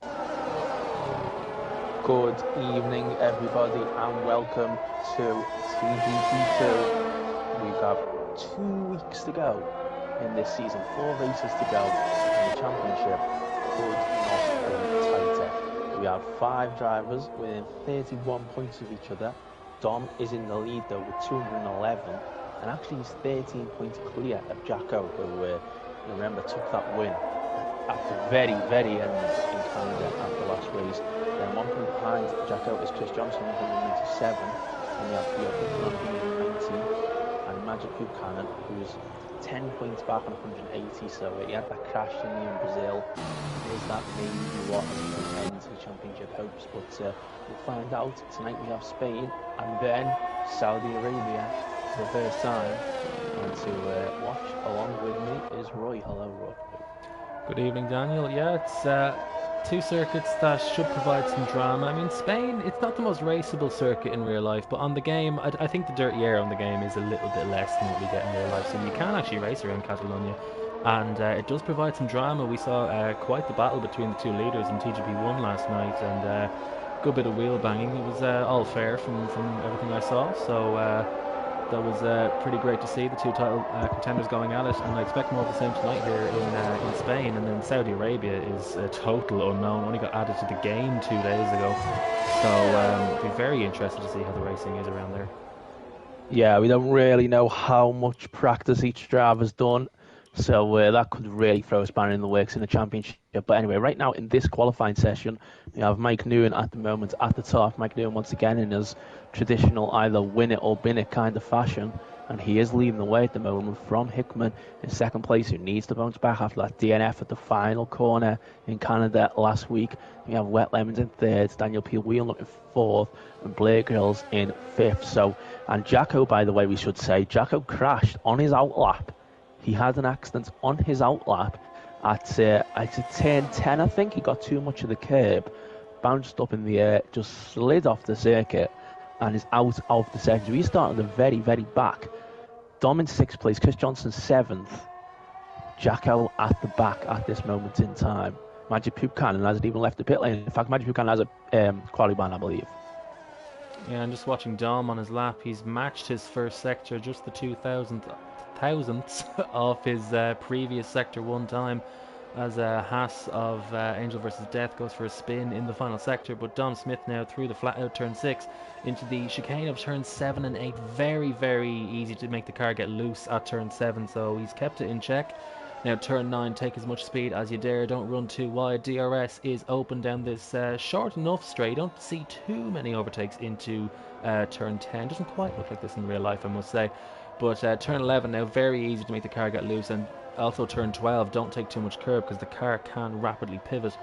Good evening, everybody, and welcome to TGP2. We've got 2 weeks to go in this season, 4 races to go, and the championship could not be tighter. We have 5 drivers within 31 points of each other. Dom is in the lead though with 211, and actually he's 13 points clear of Jacko, who remember took that win at the very end in Canada at the last race. Then 1 point behind Jacko is Chris Johnson, 197, and we have Theo Hickman on 190, and Magic Buchanan, who's 10 points back on 180, so he had that crash in Brazil. Is that maybe what has end to the championship hopes? But we'll find out. Tonight we have Spain, and then Saudi Arabia for the first time. And to watch along with me is Roy. Hello, Roy. Good evening, Daniel. Yeah, it's 2 circuits that should provide some drama. I mean, Spain, it's not the most raceable circuit in real life, but on the game, I think the dirty air on the game is a little bit less than what we get in real life, so you can actually race around Catalonia, and it does provide some drama. We saw quite the battle between the 2 leaders in TGP1 last night, and a good bit of wheel banging. It was all fair from everything I saw, so that was pretty great to see the 2 title contenders going at it, and I expect more of the same tonight here in Spain. And then Saudi Arabia is a total unknown, only got added to the game 2 days ago, so be very interested to see how the racing is around there. Yeah, we don't really know how much practice each driver's done, so that could really throw a spanner in the works in the championship. But anyway, right now in this qualifying session, we have Mike Nguyen at the moment at the top. Mike Nguyen once again in his traditional either win it or bin it kind of fashion, and he is leading the way at the moment from Hickman in second place, who needs to bounce back after that DNF at the final corner in Canada last week. We have Wet Lemons in third, Daniel Peel-Whelan in fourth, and Blair Grills in fifth. So, and Jacko, by the way, we should say, Jacko crashed on his outlap. He had an accident on his outlap at turn 10, I think. He got too much of the curb, bounced up in the air, just slid off the circuit, and is out of the section. So he's starting at the very back. Dom in 6th place, Chris Johnson 7th, Jacko at the back at this moment in time. Magic Buchanan hasn't even left the pit lane. In fact, Magic Buchanan has a quality ban, I believe. Yeah, and just watching Dom on his lap, he's matched his first sector, just the 2,000th of his previous sector 1 time, as Haas of Angel vs Death goes for a spin in the final sector. But Dom Smith now through the flat out turn 6 into the chicane of turn 7 and 8. Very easy to make the car get loose at turn 7, so he's kept it in check. Now turn 9, take as much speed as you dare, don't run too wide. DRS is open down this short enough straight. Don't see too many overtakes into turn 10. Doesn't quite look like this in real life, I must say. But turn 11 now, very easy to make the car get loose, and also turn 12, don't take too much curb because the car can rapidly pivot.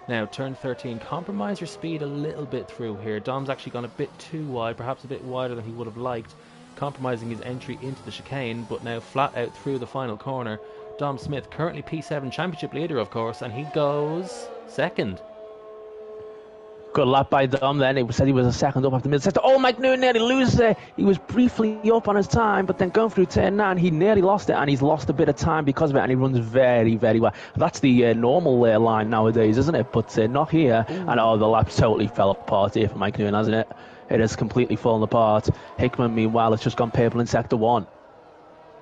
Now turn 13, compromise your speed a little bit through here. Dom's actually gone a bit too wide, perhaps a bit wider than he would have liked, compromising his entry into the chicane, but now flat out through the final corner. Dom Smith, currently P7 championship leader, of course, and he goes second. Good lap by Dom then. It said he was a second up after middle sector. Oh, Mike Nguyen nearly loses it. He was briefly up on his time, but then going through turn 9, he nearly lost it, and he's lost a bit of time because of it, and he runs very well. That's the normal line nowadays, isn't it? But not here. Ooh. And the lap totally fell apart here for Mike Nguyen, hasn't it? It has completely fallen apart. Hickman, meanwhile, has just gone purple in sector 1.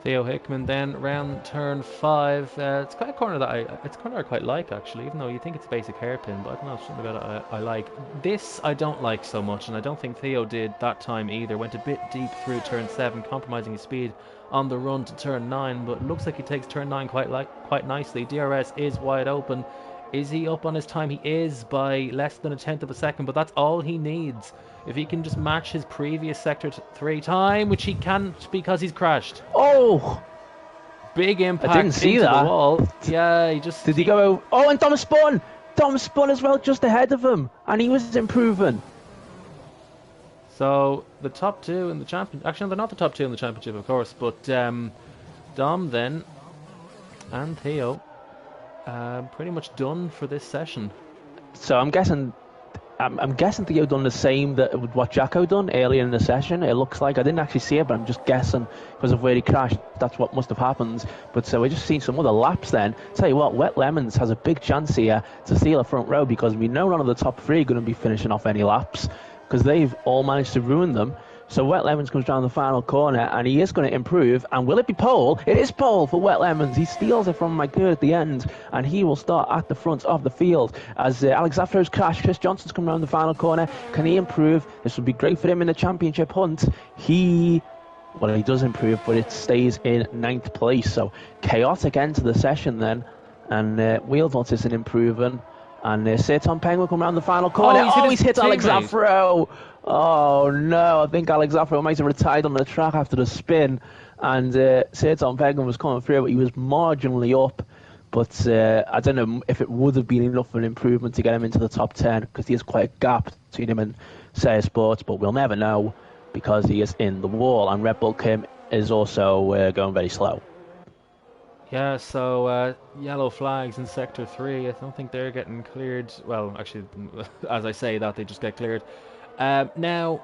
Theo Hickman then round turn 5. It's quite a corner that I quite like, actually, even though you think it's a basic hairpin, but I don't know, something about it I like. This I don't like so much, and I don't think Theo did that time either. Went a bit deep through turn 7, compromising his speed on the run to turn 9, but looks like he takes turn 9 quite nicely. DRS is wide open. Is he up on his time? He is by less than 1/10 of a second, but that's all he needs. If he can just match his previous sector 3 time, which he can't because he's crashed. Oh! Big impact I didn't see into that. The wall. Yeah, he just... Did he go over? Oh, and Dom spun! Dom spun as well, just ahead of him, and he was improving. So, the top 2 in the championship... Actually, no, they're not the top 2 in the championship, of course, but Dom then and Theo pretty much done for this session. So I'm guessing I'm guessing Theo done the same that with what Jacko done earlier in the session. It looks like I didn't actually see it, but I'm just guessing because of where he crashed. That's what must have happened. But so we're just seeing some other laps. Then tell you what, Wet Lemons has a big chance here to steal a front row because we know none of the top three are going to be finishing off any laps because they've all managed to ruin them. So Wet Lemons comes down the final corner and he is going to improve. And will it be pole? It is pole for Wet Lemons. He steals it from Mike Good at the end and he will start at the front of the field. As Alex Afro's crashed, Chris Johnson's come around the final corner. Can he improve? This would be great for him in the championship hunt. He does improve, but it stays in 9th place. So chaotic end to the session then. And Wheeldot isn't improving. And Sir Tom Penguin come around the final corner. He's hit Alex Afro. Oh no, I think Alex Afro might have retired on the track after the spin. And Sir Tom Penguin was coming through, but he was marginally up. But I don't know if it would have been enough of an improvement to get him into the top 10 because he has quite a gap between him and Sayre Sports. But we'll never know because he is in the wall. And Red Bull Kim is also going very slow. Yeah, so yellow flags in Sector 3. I don't think they're getting cleared. Well, actually, as I say that, they just get cleared. Now,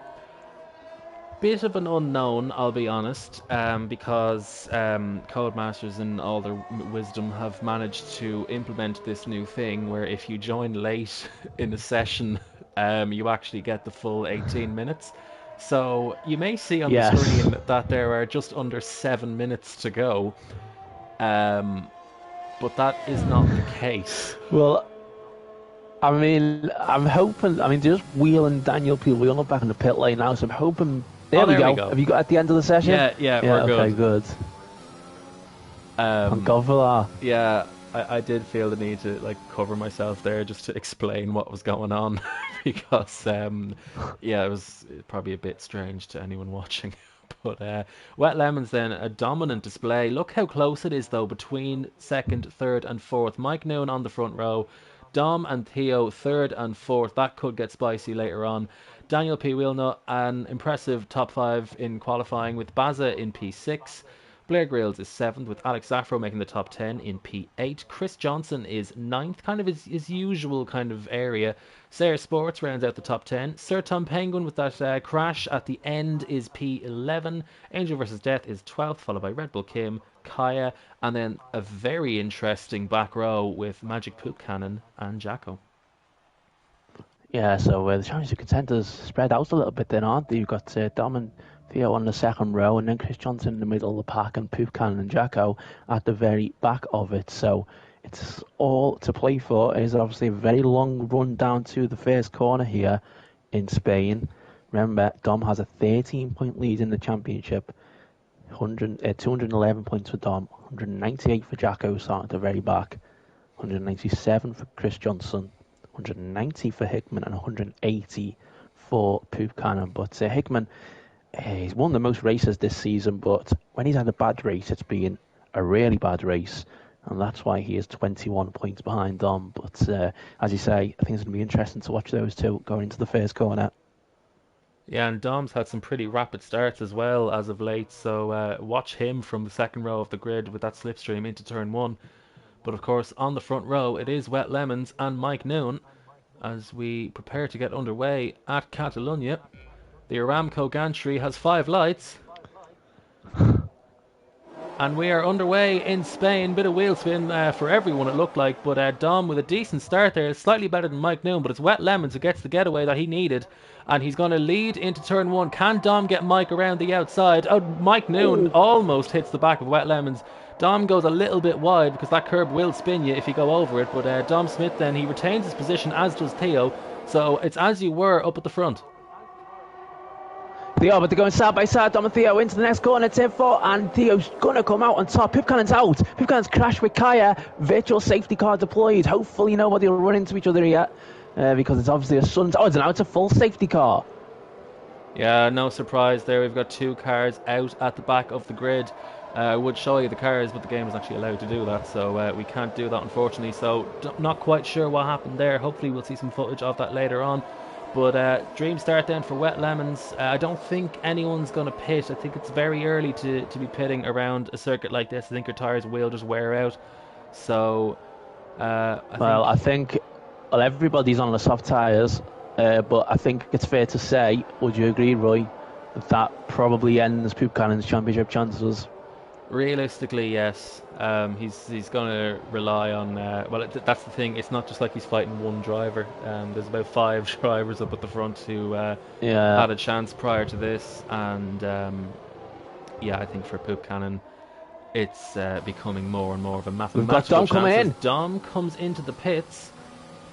bit of an unknown, I'll be honest, because Codemasters in all their wisdom have managed to implement this new thing where if you join late in a session, you actually get the full 18 minutes. So you may see on the screen that there are just under 7 minutes to go. But that is not the case. Well, I mean, I'm hoping. Just Wheel and Daniel Peel. We're not back in the pit lane now, so I'm hoping. There we go. Have you got at the end of the session? Yeah, we're good. Okay, good. I'm God for that. Yeah, I did feel the need to cover myself there just to explain what was going on because it was probably a bit strange to anyone watching. But Wet Lemons then, a dominant display. Look how close it is though between 2nd, 3rd and 4th. Mike Noon on the front row. Dom and Theo 3rd and 4th. That could get spicy later on. Daniel P. Wheelnut, an impressive top 5 in qualifying with Baza in P6. Blair Grills is 7th with Alex Afro making the top 10 in P8. Chris Johnson is 9th, kind of his usual kind of area. Sayre Sports rounds out the top 10. Sir Tom Penguin with that crash at the end is P11. Angel vs Death is 12th, followed by Red Bull Kim, Kaya, and then a very interesting back row with Magic Poop Cannon and Jacko. Yeah, so the championship contenders spread out a little bit then, aren't they? You've got Dom and Theo on the 2nd row, and then Chris Johnson in the middle of the pack, and Poop Cannon and Jacko at the very back of it. So it's all to play for. It is obviously a very long run down to the first corner here in Spain. Remember, Dom has a 13-point lead in the championship. 211 points for Dom, 198 for Jacko starting at the very back, 197 for Chris Johnson, 190 for Hickman, and 180 for Poop Cannon. But Hickman, he's won the most races this season, but when he's had a bad race, it's been a really bad race, and that's why he is 21 points behind Dom. But as you say, I think it's going to be interesting to watch those two going into the first corner. Yeah, and Dom's had some pretty rapid starts as well as of late, so watch him from the 2nd row of the grid with that slipstream into turn 1. But of course, on the front row, it is Wet Lemons and Mike Noon as we prepare to get underway at Catalunya. The Aramco gantry has 5 lights. And we are underway in Spain. Bit of wheel spin for everyone, it looked like. But Dom with a decent start there. Slightly better than Mike Noon, but it's Wet Lemons who gets the getaway that he needed. And he's going to lead into turn 1. Can Dom get Mike around the outside? Oh, Mike Noon almost hits the back of Wet Lemons. Dom goes a little bit wide because that curb will spin you if you go over it. But Dom Smith then, he retains his position, as does Theo. So it's as you were up at the front. Theo, but they're going side by side. Dom and Theo into the next corner, turn 4, and Theo's going to come out on top. Poop Cannon's out. Poop Cannon's crashed with Kaya. Virtual safety car deployed. Hopefully nobody will run into each other yet because it's obviously a sun. Oh, it's a full safety car. Yeah, no surprise there. We've got 2 cars out at the back of the grid. I would show you the cars, but the game is actually allowed to do that, so we can't do that, unfortunately. So not quite sure what happened there. Hopefully we'll see some footage of that later on. But dream start then for Wet Lemons. I don't think anyone's going to pit. I think it's very early to be pitting around a circuit like this. I think your tyres will just wear out. So, I think everybody's on the soft tyres. But I think it's fair to say, would you agree, Roy, that probably ends Buchanan's championship chances? Realistically, yes. He's going to rely on. That's the thing. It's not just like he's fighting one driver. There's about 5 drivers up at the front who Yeah, had a chance prior to this, and yeah, I think for Buchanan, it's becoming more and more of a we've got mathematical Dom chance coming as in. Dom comes into the pits.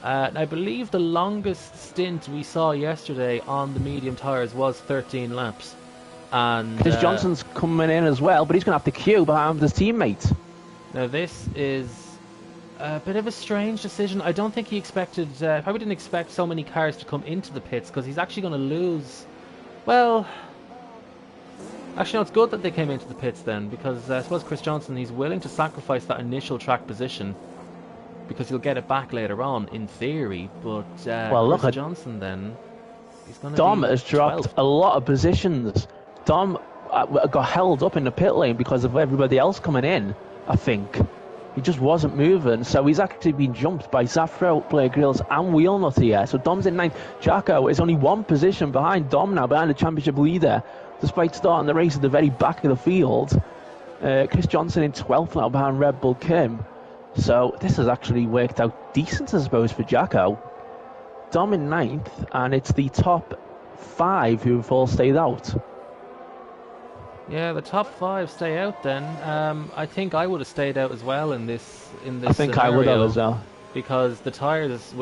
And I believe the longest stint we saw yesterday on the medium tyres was 13 laps. And Chris Johnson's coming in as well, but he's going to have to queue behind his teammates. now this is a bit of a strange decision. I don't think he expected, probably didn't expect so many cars to come into the pits, because he's actually going to lose. Well, actually no, it's good that they came into the pits then, because I suppose Chris Johnson, he's willing to sacrifice that initial track position because he'll get it back later on, in theory. But Well, look Chris at Johnson then, he's going to Dom be has dropped 12th. a lot of positions. Dom got held up in the pit lane because of everybody else coming in, I think. He just wasn't moving, so he's actually been jumped by Zafro, Blair Grills and Wheelnut here. So Dom's in 9th. Jacko is only 1 position behind Dom now, behind the championship leader, despite starting the race at the very back of the field. Chris Johnson in 12th now behind Red Bull Kim. So this has actually worked out decent, I suppose, for Jacko. Dom in 9th, and it's the top 5 who have all stayed out. Yeah, the top 5 stay out then. I think I would have stayed out as well in this I think scenario, I would have as well. because the tires,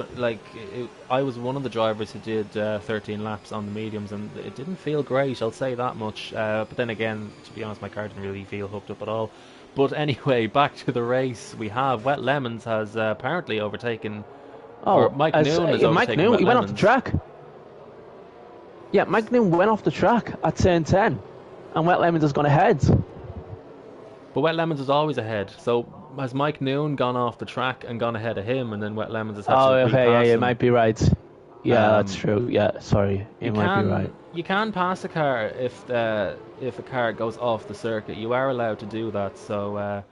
I was one of the drivers who did 13 laps on the mediums, and it didn't feel great, I'll say that much. But then again, to be honest, my car didn't really feel hooked up at all. But anyway, back to the race. We have Wet Lemons has apparently overtaken. Or Mike Noon has overtaken Mike Noon, Wet he went off Lemons. the track. Yeah, Mike Noon went off the track at turn 10, and Wet Lemons has gone ahead. But Wet Lemons was always ahead. So has Mike Noon gone off the track and gone ahead of him, and then Wet Lemons has had Oh, to okay, repass yeah, you him? might be right. Yeah, that's Um, true. Yeah, sorry, you might be right. You can pass a car if a car goes off the circuit. You are allowed to do that. So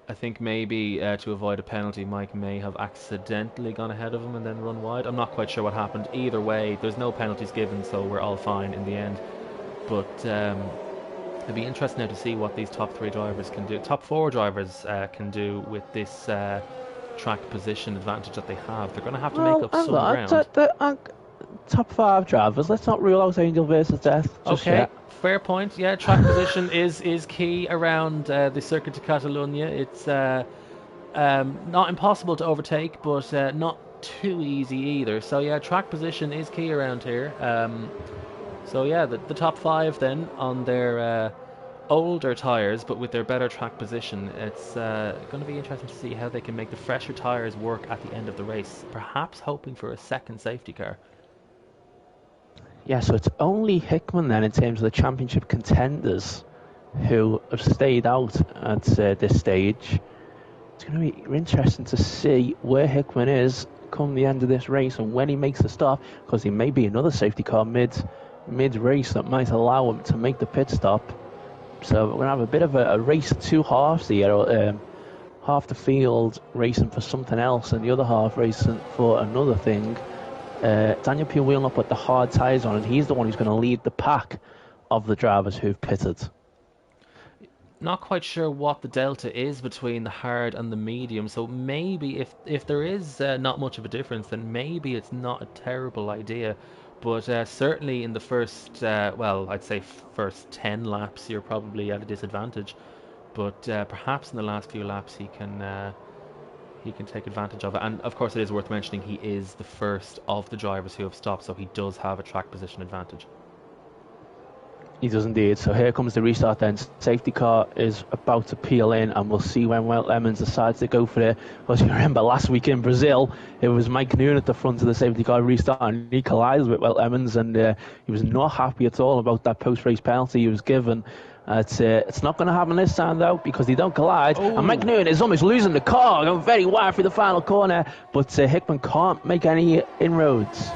I think maybe to avoid a penalty, Mike may have accidentally gone ahead of him and then run wide. I'm not quite sure what happened. Either way, there's no penalties given, so we're all fine in the end. But it'd be interesting now to see what these top 3 drivers can do. Top 4 drivers can do with this track position advantage that they have. They're going to have to make up some ground. Top 5 drivers. Let's not rule out Angel versus Death. Just Okay, yet. fair point. Yeah, track position is key around the Circuit de Catalunya. It's not impossible to overtake, but not too easy either. So yeah, track position is key around here. So yeah, the top 5 then on their older tyres, but with their better track position. It's going to be interesting to see how they can make the fresher tyres work at the end of the race. Perhaps hoping for a second safety car. Yeah, so it's only Hickman then in terms of the championship contenders who have stayed out at this stage. It's going to be interesting to see where Hickman is come the end of this race and when he makes the stop, because he may be another safety car mid race that might allow him to make the pit stop. So we're going to have a bit of a race of 2 halves here. Half the field racing for something else and the other half racing for another thing. Daniel P. Wheelnut put the hard tyres on, and he's the one who's going to lead the pack of the drivers who've pitted. Not quite sure what the delta is between the hard and the medium, so maybe if there is not much of a difference, then maybe it's not a terrible idea. But certainly in the first, I'd say first 10 laps, you're probably at a disadvantage. But perhaps in the last few laps he can take advantage of it. And of course it is worth mentioning he is the first of the drivers who have stopped, so he does have a track position advantage. He does indeed. So here comes the restart then. Safety car is about to peel in, and we'll see when Wet Lemons decides to go for it. As you remember, last week in Brazil, it was Mike Noon at the front of the safety car restart, and he collided with Wet Lemons, and he was not happy at all about that post-race penalty he was given. It's not going to happen this time, though, because they don't collide. Oh. And Mike Noon is almost losing the car, going very wide through the final corner, but Hickman can't make any inroads.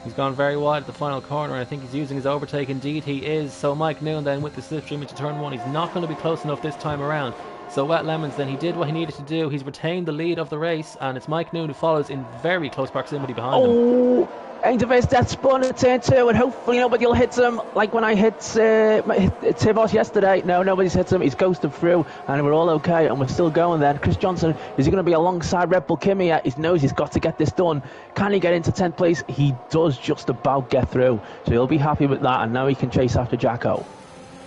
He's gone very wide at the final corner, and I think he's using his overtake. Indeed he is. So Mike Noon then with the slipstream into turn 1, he's not going to be close enough this time around. So Wet Lemons then, he did what he needed to do. He's retained the lead of the race, and it's Mike Noon who follows in very close proximity behind him. Eindhoven's death spun at turn 2, and hopefully nobody will hit him like when I hit Tibos yesterday. No, nobody's hit him. He's ghosted through, and we're all okay, and we're still going then. Chris Johnson, is he going to be alongside Red Bull Kim here? He knows he's got to get this done. Can he get into 10th place? He does just about get through, so he'll be happy with that, and now he can chase after Jacko.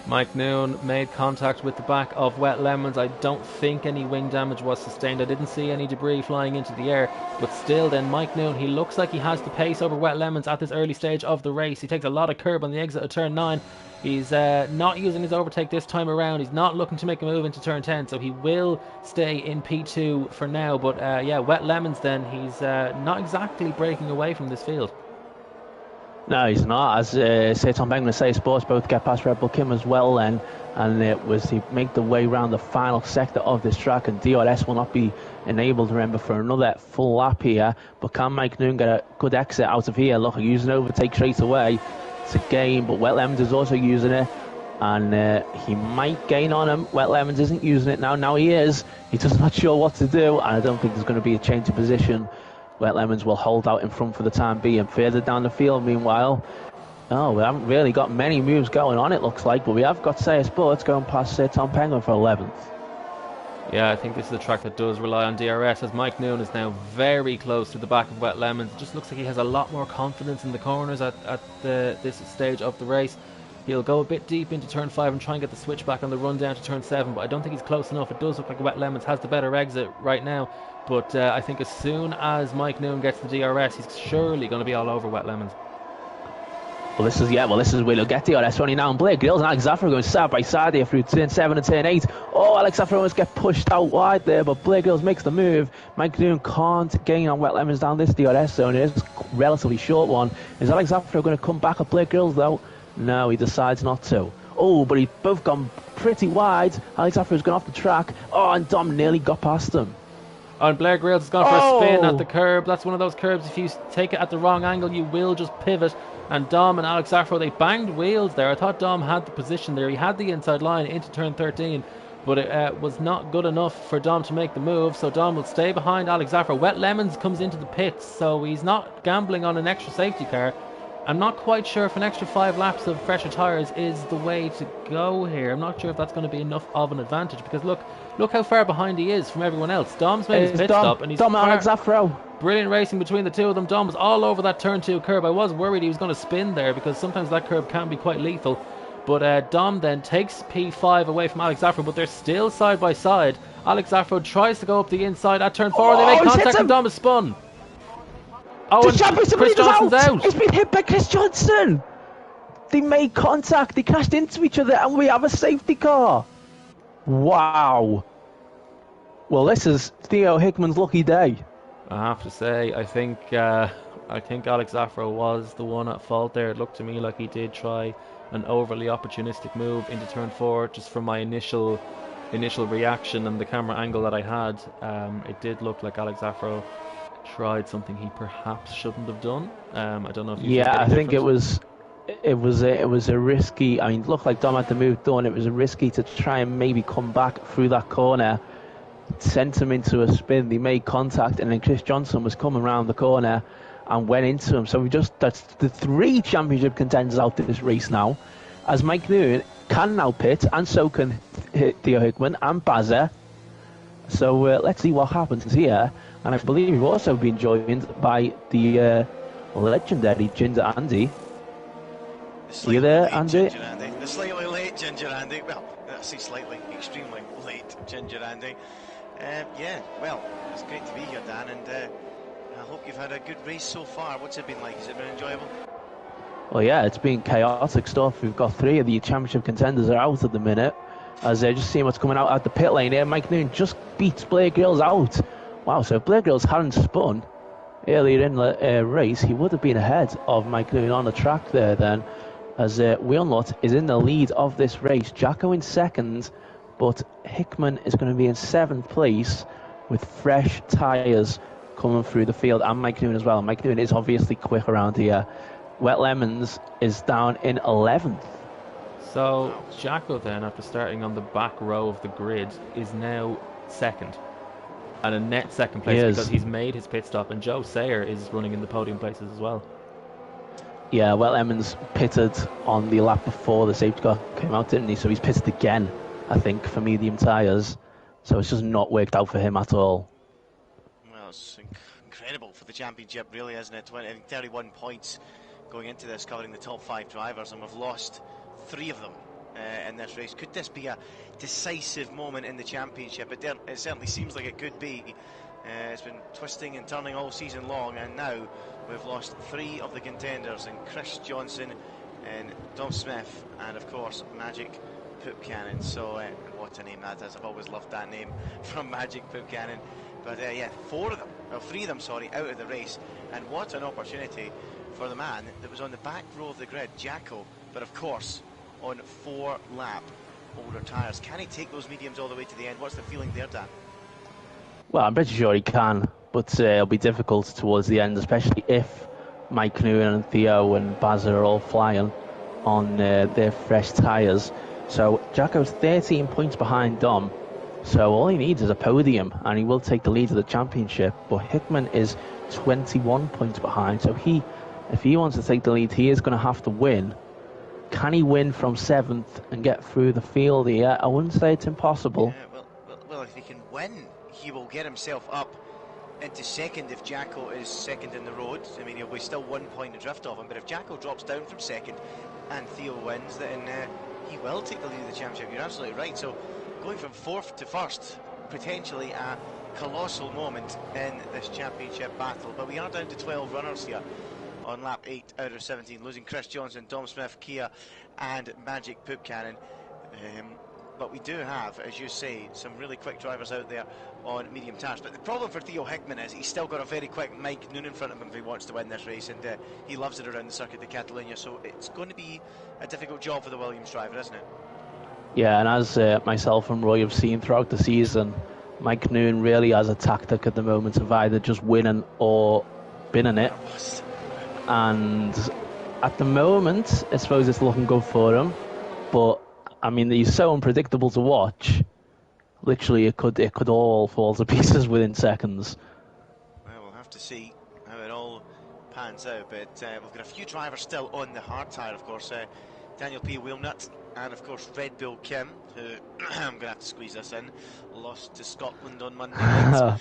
Mike Noon made contact with the back of Wet Lemons. I don't think any wing damage was sustained. I didn't see any debris flying into the air. But still then, Mike Noon, he looks like he has the pace over Wet Lemons at this early stage of the race. He takes a lot of curb on the exit of turn 9. He's not using his overtake this time around. He's not looking to make a move into turn 10. So he will stay in P2 for now. But yeah, Wet Lemons then, he's not exactly breaking away from this field. No, he's not. As Tom Penguin and Say Sports both get past Red Bull Kim as well then. And he make the way around the final sector of this track, and DRS will not be enabled, remember, for another full lap here. But can Mike Noon get a good exit out of here? Look, using overtake straight away. It's a gain, but Wet Lemons is also using it. And he might gain on him. Wet Lemons isn't using it now. Now he is. He's just not sure what to do. And I don't think there's going to be a change of position. Wet Lemons will hold out in front for the time being. Further down the field, meanwhile, we haven't really got many moves going on, it looks like, but we have got Say Sports going past Tom Penguin for 11th. Yeah, I think this is a track that does rely on DRS, as Mike Noon is now very close to the back of Wet Lemons. It just looks like he has a lot more confidence in the corners at this stage of the race. He'll go a bit deep into turn 5 and try and get the switch back on the run down to turn 7, but I don't think he's close enough. It does look like Wet Lemons has the better exit right now, but I think as soon as Mike Noon gets the DRS, he's surely going to be all over Wet Lemons. Well, this is where they'll get DRS running now, and Blair Grills and Alex Zafra going side by side here through turn 7 and turn 8. Oh, Alex Zafra almost get pushed out wide there, but Blair Grills makes the move. Mike Noon can't gain on Wet Lemons down this DRS zone. It is a relatively short one. Is Alex Zafra going to come back at Blair Grills though? No, he decides not to. Oh, but he's both gone pretty wide. Alex Zafra's gone off the track. Oh, and Dom nearly got past him. And Blair Grills has gone for a spin at the curb. That's one of those curbs, if you take it at the wrong angle, you will just pivot. And Dom and Alex Zafra, they banged wheels there. I thought Dom had the position there. He had the inside line into turn 13, but it was not good enough for Dom to make the move. So Dom will stay behind Alex Zafra. Wet Lemons comes into the pits, so he's not gambling on an extra safety car. I'm not quite sure if an extra 5 laps of fresher tyres is the way to go here. I'm not sure if that's going to be enough of an advantage, because look how far behind he is from everyone else. Dom's made his pit stop, and he's Dom and Alex Zafra. Brilliant racing between the two of them. Dom was all over that turn 2 curb. I was worried he was going to spin there, because sometimes that curb can be quite lethal. But Dom then takes P5 away from Alex Zafra, but they're still side by side. Alex Zafra tries to go up the inside at turn 4. They make contact and Dom is spun. Oh, Chris Johnson's out. He's been hit by Chris Johnson. They made contact. They crashed into each other, and we have a safety car. Wow. Well, this is Theo Hickman's lucky day. I have to say, I think Alex Zafra was the one at fault there. It looked to me like he did try an overly opportunistic move into turn 4, just from my initial reaction and the camera angle that I had. It did look like Alex Zafra tried something he perhaps shouldn't have done. I don't know if you I think it was a risky. I mean, it looked like Dom had the move done. It was a risky to try and maybe come back through that corner, sent him into a spin. They made contact, and then Chris Johnson was coming around the corner and went into him. So that's the 3 championship contenders out in this race now, as Mike Noon can now pit, and so can Theo Hickman and Bazza. So let's see what happens here. And I believe we've also been joined by the legendary Ginger Andy. Are you there, Andy? The slightly late Ginger Andy. Well, I say slightly, extremely late Ginger Andy. Yeah, well, it's great to be here, Dan, and I hope you've had a good race so far. What's it been like? Has it been enjoyable? Well, yeah, it's been chaotic stuff. We've got 3 of the championship contenders are out at the minute. As just seeing what's coming out at the pit lane here, Mike Noon just beats Blair Grills out. Wow, so if Blair Grills hadn't spun earlier in the race, he would have been ahead of Mike Noon on the track there then, as Wheelnut is in the lead of this race. Jacko in 2nd, but Hickman is going to be in 7th place with fresh tyres coming through the field, and Mike Noon as well. Mike Noon is obviously quick around here. Wet Lemons is down in 11th. So Jacko then, after starting on the back row of the grid, is now 2nd. And a net 2nd place because he's made his pit stop, and Joe Sayer is running in the podium places as well. Yeah, well, Emmons pitted on the lap before the safety car came out, didn't he? So he's pitted again, I think, for medium tyres. So it's just not worked out for him at all. Well, it's incredible for the championship, really, isn't it? 31 points going into this, covering the top 5 drivers, and we've lost 3 of them in this race. Could this be a decisive moment in the championship? It certainly seems like it could be. It's been twisting and turning all season long, and now we've lost 3 of the contenders, in Chris Johnson and Dom Smith, and of course Magic Poop Cannon. So what a name that is. I've always loved that name from Magic Poop Cannon. But yeah, 3 of them, out of the race, and what an opportunity for the man that was on the back row of the grid, Jacko, but of course on 4-lap older tyres. Can he take those mediums all the way to the end? What's the feeling there, Dan? Well, I'm pretty sure he can, but it'll be difficult towards the end, especially if Mike Noonan and Theo and Baz are all flying on their fresh tyres. So Jacko's 13 points behind Dom, so all he needs is a podium, and he will take the lead of the championship. But Hickman is 21 points behind, so if he wants to take the lead, he is going to have to win. Can he win from 7th and get through the field here? I wouldn't say it's impossible. Well, if he can win, he will get himself up into 2nd if Jacko is 2nd in the road. I mean, he'll be still 1 point adrift of him, but if Jacko drops down from 2nd and Theo wins, then he will take the lead of the championship. You're absolutely right. So going from 4th to 1st, potentially a colossal moment in this championship battle. But we are down to 12 runners here on lap 8 out of 17, losing Chris Johnson, Dom Smith, Kia and Magic Poop Cannon. But we do have, as you say, some really quick drivers out there on medium tyres. But the problem for Theo Hickman is he's still got a very quick Mike Noonan in front of him if he wants to win this race, and he loves it around the Circuit de Catalunya, so it's going to be a difficult job for the Williams driver, isn't it? Yeah, and as myself and Roy have seen throughout the season, Mike Noonan really has a tactic at the moment of either just winning or binning it. And at the moment, I suppose it's looking good for him, but I mean, he's so unpredictable to watch. Literally, it could all fall to pieces within seconds. Well, we'll have to see how it all pans out. But we've got a few drivers still on the hard tyre, of course. Daniel P. Wheelnut and, of course, Red Bull Kim, who I'm going to have to squeeze this in, lost to Scotland on Monday night.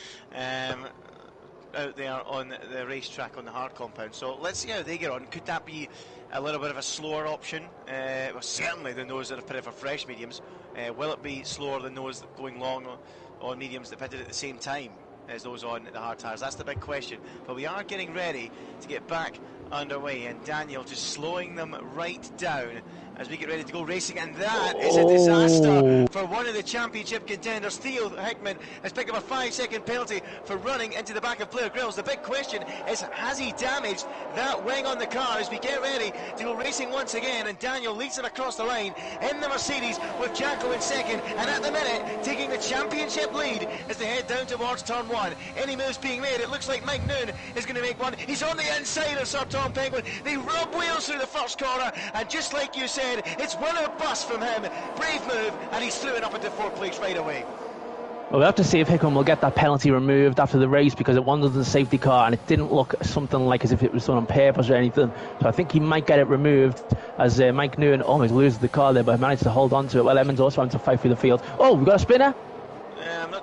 Out there on the racetrack on the hard compound. So let's see how they get on. Could that be a little bit of a slower option? Well, certainly than those that have pitted for fresh mediums. Will it be slower than those going long on mediums that pitted at the same time as those on the hard tyres? That's the big question. But we are getting ready to get back underway, and Daniel just slowing them right down as we get ready to go racing, and that is a disaster for one of the championship contenders. Theo Hickman has picked up a 5-second penalty for running into the back of Blair Grills. The big question is, has he damaged that wing on the car as we get ready to go racing once again? And Daniel leads it across the line in the Mercedes with Jacko in 2nd, and at the minute taking the championship lead as they head down towards turn 1. Any moves being made? It looks like Mike Noonan is going to make one. He's on the inside of Sir Tom Penguin. They rub wheels through the first corner, and just like you said, it's win or bust from him. Brave move, and he's through it up into 4th place right away. Well, we'll have to see if Hickman will get that penalty removed after the race, because it wandered the safety car and it didn't look something like as if it was done on purpose or anything. So I think he might get it removed, as Mike Noonan almost loses the car there, but managed to hold on to it. Well, Emmons also having to fight through the field. Oh, we've got a spinner?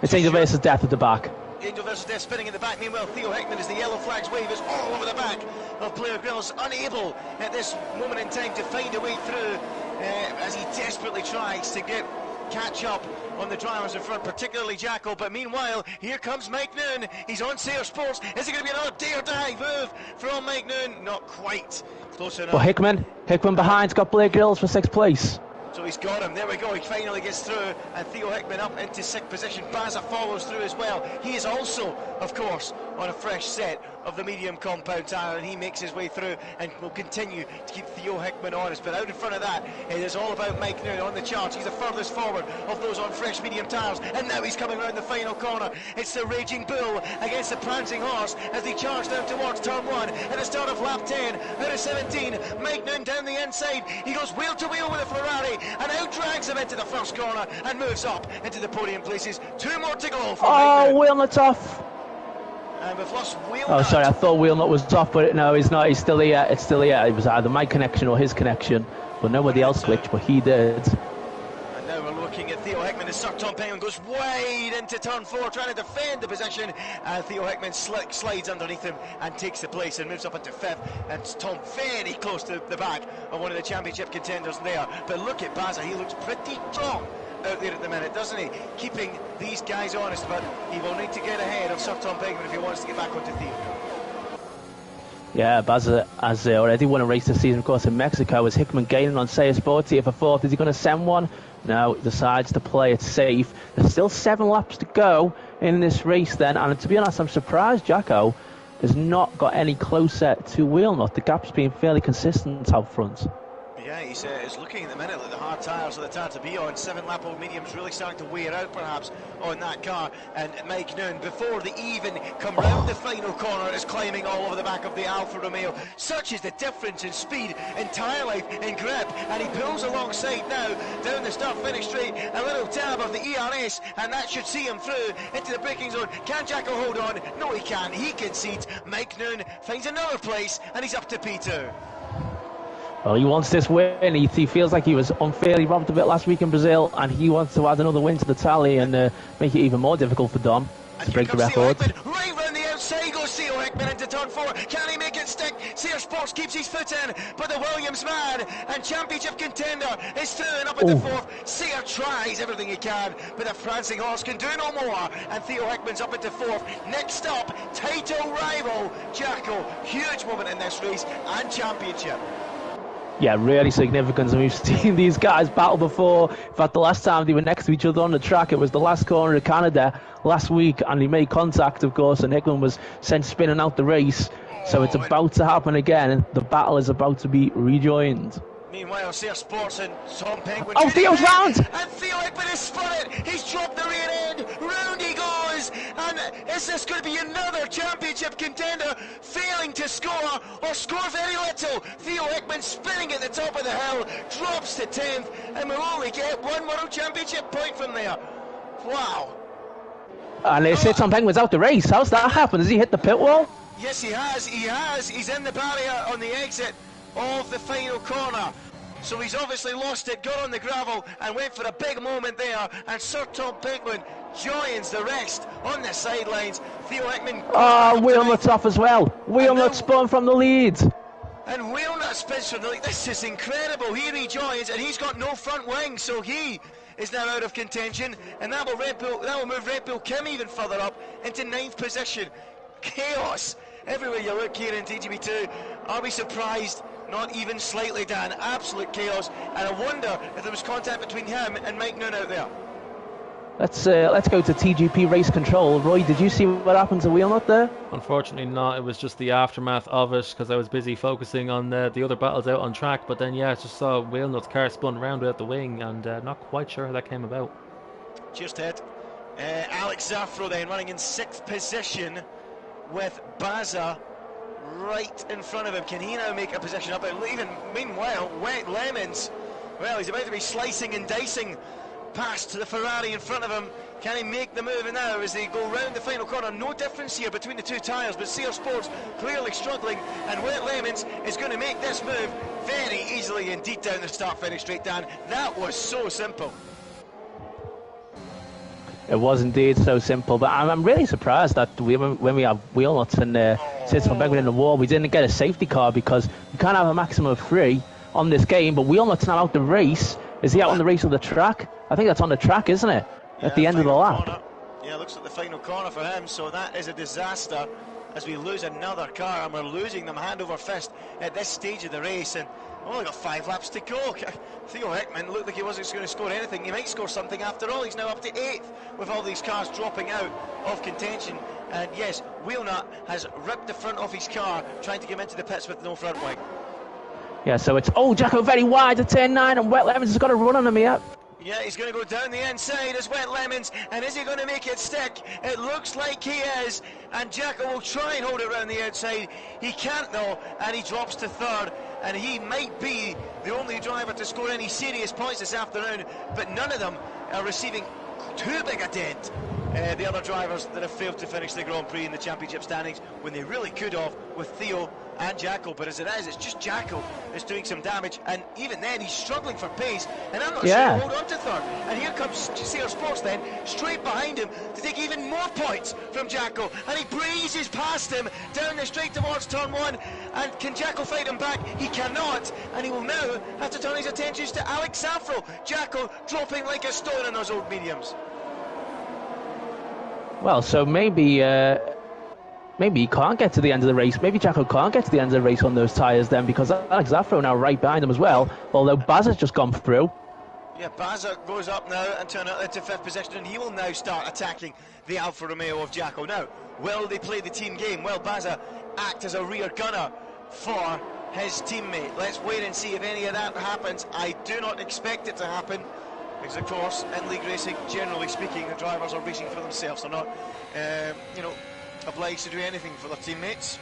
It's Angel versus Death at the back. Angel versus Death spinning in the back. Meanwhile, Theo Hickman, as the yellow flags wave, is all over the back of Blair Grills, unable at this moment in time to find a way through as he desperately tries to catch up on the drivers in front, particularly Jacko. But meanwhile, here comes Mike Noonan. He's on Sayre Sports. Is it going to be another day or die move from Mike Noonan? Not quite. Close enough. Well, Hickman behind's got Blair Grills for 6th place. So he's got him. There we go. He finally gets through, and Theo Hickman up into 6th position. Baza follows through as well. He is also, of course, on a fresh set of the medium compound tyre, and he makes his way through and will continue to keep Theo Hickman honest. But out in front of that, it is all about Mike Noonan on the charts. He's the furthest forward of those on fresh medium tyres, and now he's coming around the final corner. It's the Raging Bull against the Prancing Horse as they charge down towards turn 1 at the start of lap 10 out of 17. Mike Noonan down the inside. He goes wheel to wheel with a Ferrari and out drags him into the first corner and moves up into the podium places. 2 more to go for Mike Noonan. Wheelnut's off. And we've lost Wheelnut. Oh, sorry, I thought Wheelnut was off, but no, he's not. He's still here. It's still here. It was either my connection or his connection, but nobody else switched, but he did. And now we're looking at Theo Hickman as Sir Tom Penguin goes wide into turn 4, trying to defend the position. And Theo Hickman slides underneath him and takes the place and moves up into 5th. And Tom very close to the back of one of the championship contenders there. But look at Baza, he looks pretty strong out there at the minute, doesn't he? Keeping these guys honest, but he will need to get ahead of Sir Tom Penguin if he wants to get back onto Theo. Yeah, Baza has already won a race this season, of course, in Mexico. Is Hickman gaining on Sayre Sports here for 4th? Is he going to send one? No, he decides to play it safe. There's still 7 laps to go in this race then, and to be honest, I'm surprised Jacko has not got any closer to Wheelnut. The gap's been fairly consistent out front. Yeah, he's looking at the minute like the hard tyres are the tyre to be on. 7-lap-old medium's really starting to wear out perhaps on that car. And Mike Noon, before they even come round the final corner, is climbing all over the back of the Alfa Romeo. Such is the difference in speed, in tyre life, in grip. And he pulls alongside now down the start-finish straight. A little tab of the ERS, and that should see him through into the braking zone. Can Jacko hold on? No, he can't. He concedes. Mike Noon finds another place, and he's up to P2. Well, he wants this win. He feels like he was unfairly robbed a bit last week in Brazil, and he wants to add another win to the tally and make it even more difficult for Dom to break the record. Right round the outside goes Theo Hickman into turn 4. Can he make it stick? Sayre Sports keeps his foot in, but the Williams man and championship contender is through and up into 4th. Sayre tries everything he can, but the prancing horse can do no more, and Theo Hickman's up into 4th. Next up, title rival Jacko. Huge moment in this race and championship. Yeah, really significant. And we've seen these guys battle before. In fact, the last time they were next to each other on the track, it was the last corner of Canada last week, and they made contact, of course, and Hickman was sent spinning out the race. So it's about to happen again, and the battle is about to be rejoined. Meanwhile, Sayre Sports and Tom Penguin. Oh, Theo's round! And Theo Hickman has spun it. He's dropped the rear end. Round he goes. And is this going to be another championship contender failing to score or score very little? Theo Hickman spinning at the top of the hill, drops to 10th, and will only get one World Championship point from there. Wow. And they say Tom Penguin's out the race. How's that happen? Has he hit the pit wall? Yes, he has. He has. He's in the barrier on the exit of the final corner. So he's obviously lost it, got on the gravel and went for a big moment there, and Sir Tom Penguin joins the rest on the sidelines. Theo Hickman... Oh, Wheelnut's off as well. Wheelnut spun from the lead. And Wheelnut spins from the lead. This is incredible. He rejoins, and he's got no front wing, so he is now out of contention, and that will move Red Bull Kim even further up into 9th position. Chaos everywhere you look here in TGP2. Are we surprised? Not even slightly, Dan. Absolute chaos, and I wonder if there was contact between him and Mike Noon out there. Let's go to TGP Race Control. Roy, did you see what happened to Wheelnut there? Unfortunately not. It was just the aftermath of it, because I was busy focusing on the other battles out on track. But then, yeah, I just saw Wheelnut's car spun round without the wing, and not quite sure how that came about. Cheers, Ted. Alex Zafro then running in 6th position with Baza right in front of him. Can he now make a position up? Even meanwhile, Wet Lemons, well, he's about to be slicing and dicing past the Ferrari in front of him. Can he make the move now as they go round the final corner? No difference here between the two tyres, but Sayre Sports clearly struggling, and Wet Lemons is going to make this move very easily indeed down the start-finish straight. Dan, that was so simple. It was indeed so simple, but I'm really surprised that when we have Wheelnut and Sits from Penguin in the wall, we didn't get a safety car, because you can't have a maximum of 3 on this game, but Wheelnut's now out the race. Is he out on the race of the track? I think that's on the track, isn't it? Yeah, at the end of the lap. Corner. Yeah, looks like the final corner for him, so that is a disaster as we lose another car, and we're losing them hand over fist at this stage of the race, and only got 5 laps to go. Theo Hickman looked like he wasn't going to score anything. He might score something after all. He's now up to 8th with all these cars dropping out of contention. And yes, Wheelnut has ripped the front off his car, trying to get into the pits with no front wing. Yeah, so it's Jacko very wide at turn 9, and Wet Lemons has got a run on him here. Yeah, he's going to go down the inside as Wet Lemons, and is he going to make it stick? It looks like he is, and Jacko will try and hold it around the outside. He can't though, and he drops to 3rd, and he might be the only driver to score any serious points this afternoon, but none of them are receiving too big a dent the other drivers that have failed to finish the Grand Prix in the championship standings when they really could have, with Theo and Jacko. But as it is, it's just Jacko that's doing some damage, and even then he's struggling for pace, and I'm not sure he'll hold on to third. And here comes Sailor Sports then, straight behind him to take even more points from Jacko, and he breezes past him down the straight towards turn 1. And can Jacko fight him back? He cannot, and he will now have to turn his attentions to Alex Safro. Jacko dropping like a stone in those old mediums. Well, so maybe he can't get to the end of the race. Maybe Jacko can't get to the end of the race on those tyres then, because Alex Afro now right behind him as well, although Baz has just gone through. Yeah, Baza goes up now and turn it into 5th position, and he will now start attacking the Alfa Romeo of Jacko. Now, will they play the team game? Will Baza act as a rear gunner for his teammate? Let's wait and see if any of that happens. I do not expect it to happen, because of course in league racing, generally speaking, the drivers are racing for themselves. They're not obliged to do anything for their teammates,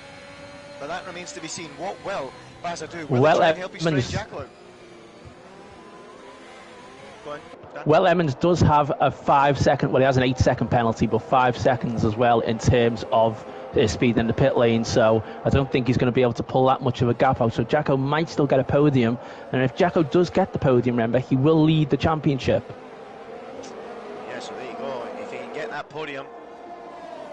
but that remains to be seen. What will Baza do? Will they try and help his friend Jacko out? Well, Emmons does have a 5-second, well, he has an 8-second penalty, but 5 seconds as well in terms of speed in the pit lane, so I don't think he's going to be able to pull that much of a gap out. So Jacko might still get a podium, and if Jacko does get the podium, remember, he will lead the championship. Yeah, so there you go. If he can get that podium,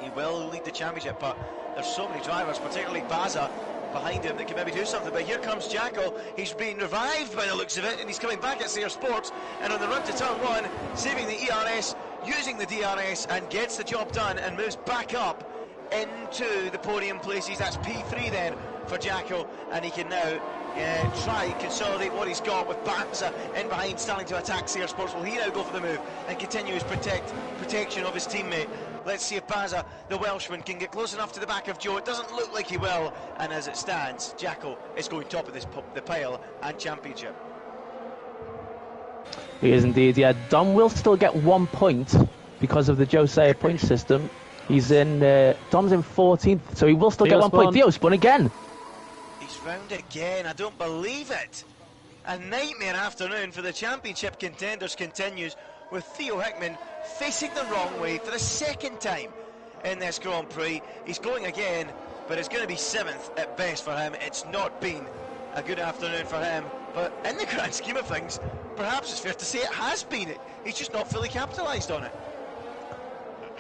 he will lead the championship, but there's so many drivers, particularly Baza, behind him that can maybe do something. But here comes Jacko. He's being revived by the looks of it, and he's coming back at Sayer Sports, and on the run to turn 1, saving the ERS, using the DRS, and gets the job done and moves back up into the podium places. That's P3 then for Jacko, and he can now try and consolidate what he's got with Baza in behind, starting to attack Sayer Sports. Will he now go for the move and continue his protection of his teammate? Let's see if Baza, the Welshman, can get close enough to the back of Joe. It doesn't look like he will, and as it stands, Jacko is going top of the pile and championship. He is indeed, yeah. Dom will still get 1 point because of the Joe Sayer point system. He's in, Dom's in 14th, so he will still get 1 point. Theo spun again. He's round again, I don't believe it. A nightmare afternoon for the championship contenders continues, with Theo Hickman facing the wrong way for the 2nd time in this Grand Prix. He's going again, but it's going to be 7th at best for him. It's not been a good afternoon for him, but in the grand scheme of things, perhaps it's fair to say it has been. He's just not fully capitalised on it.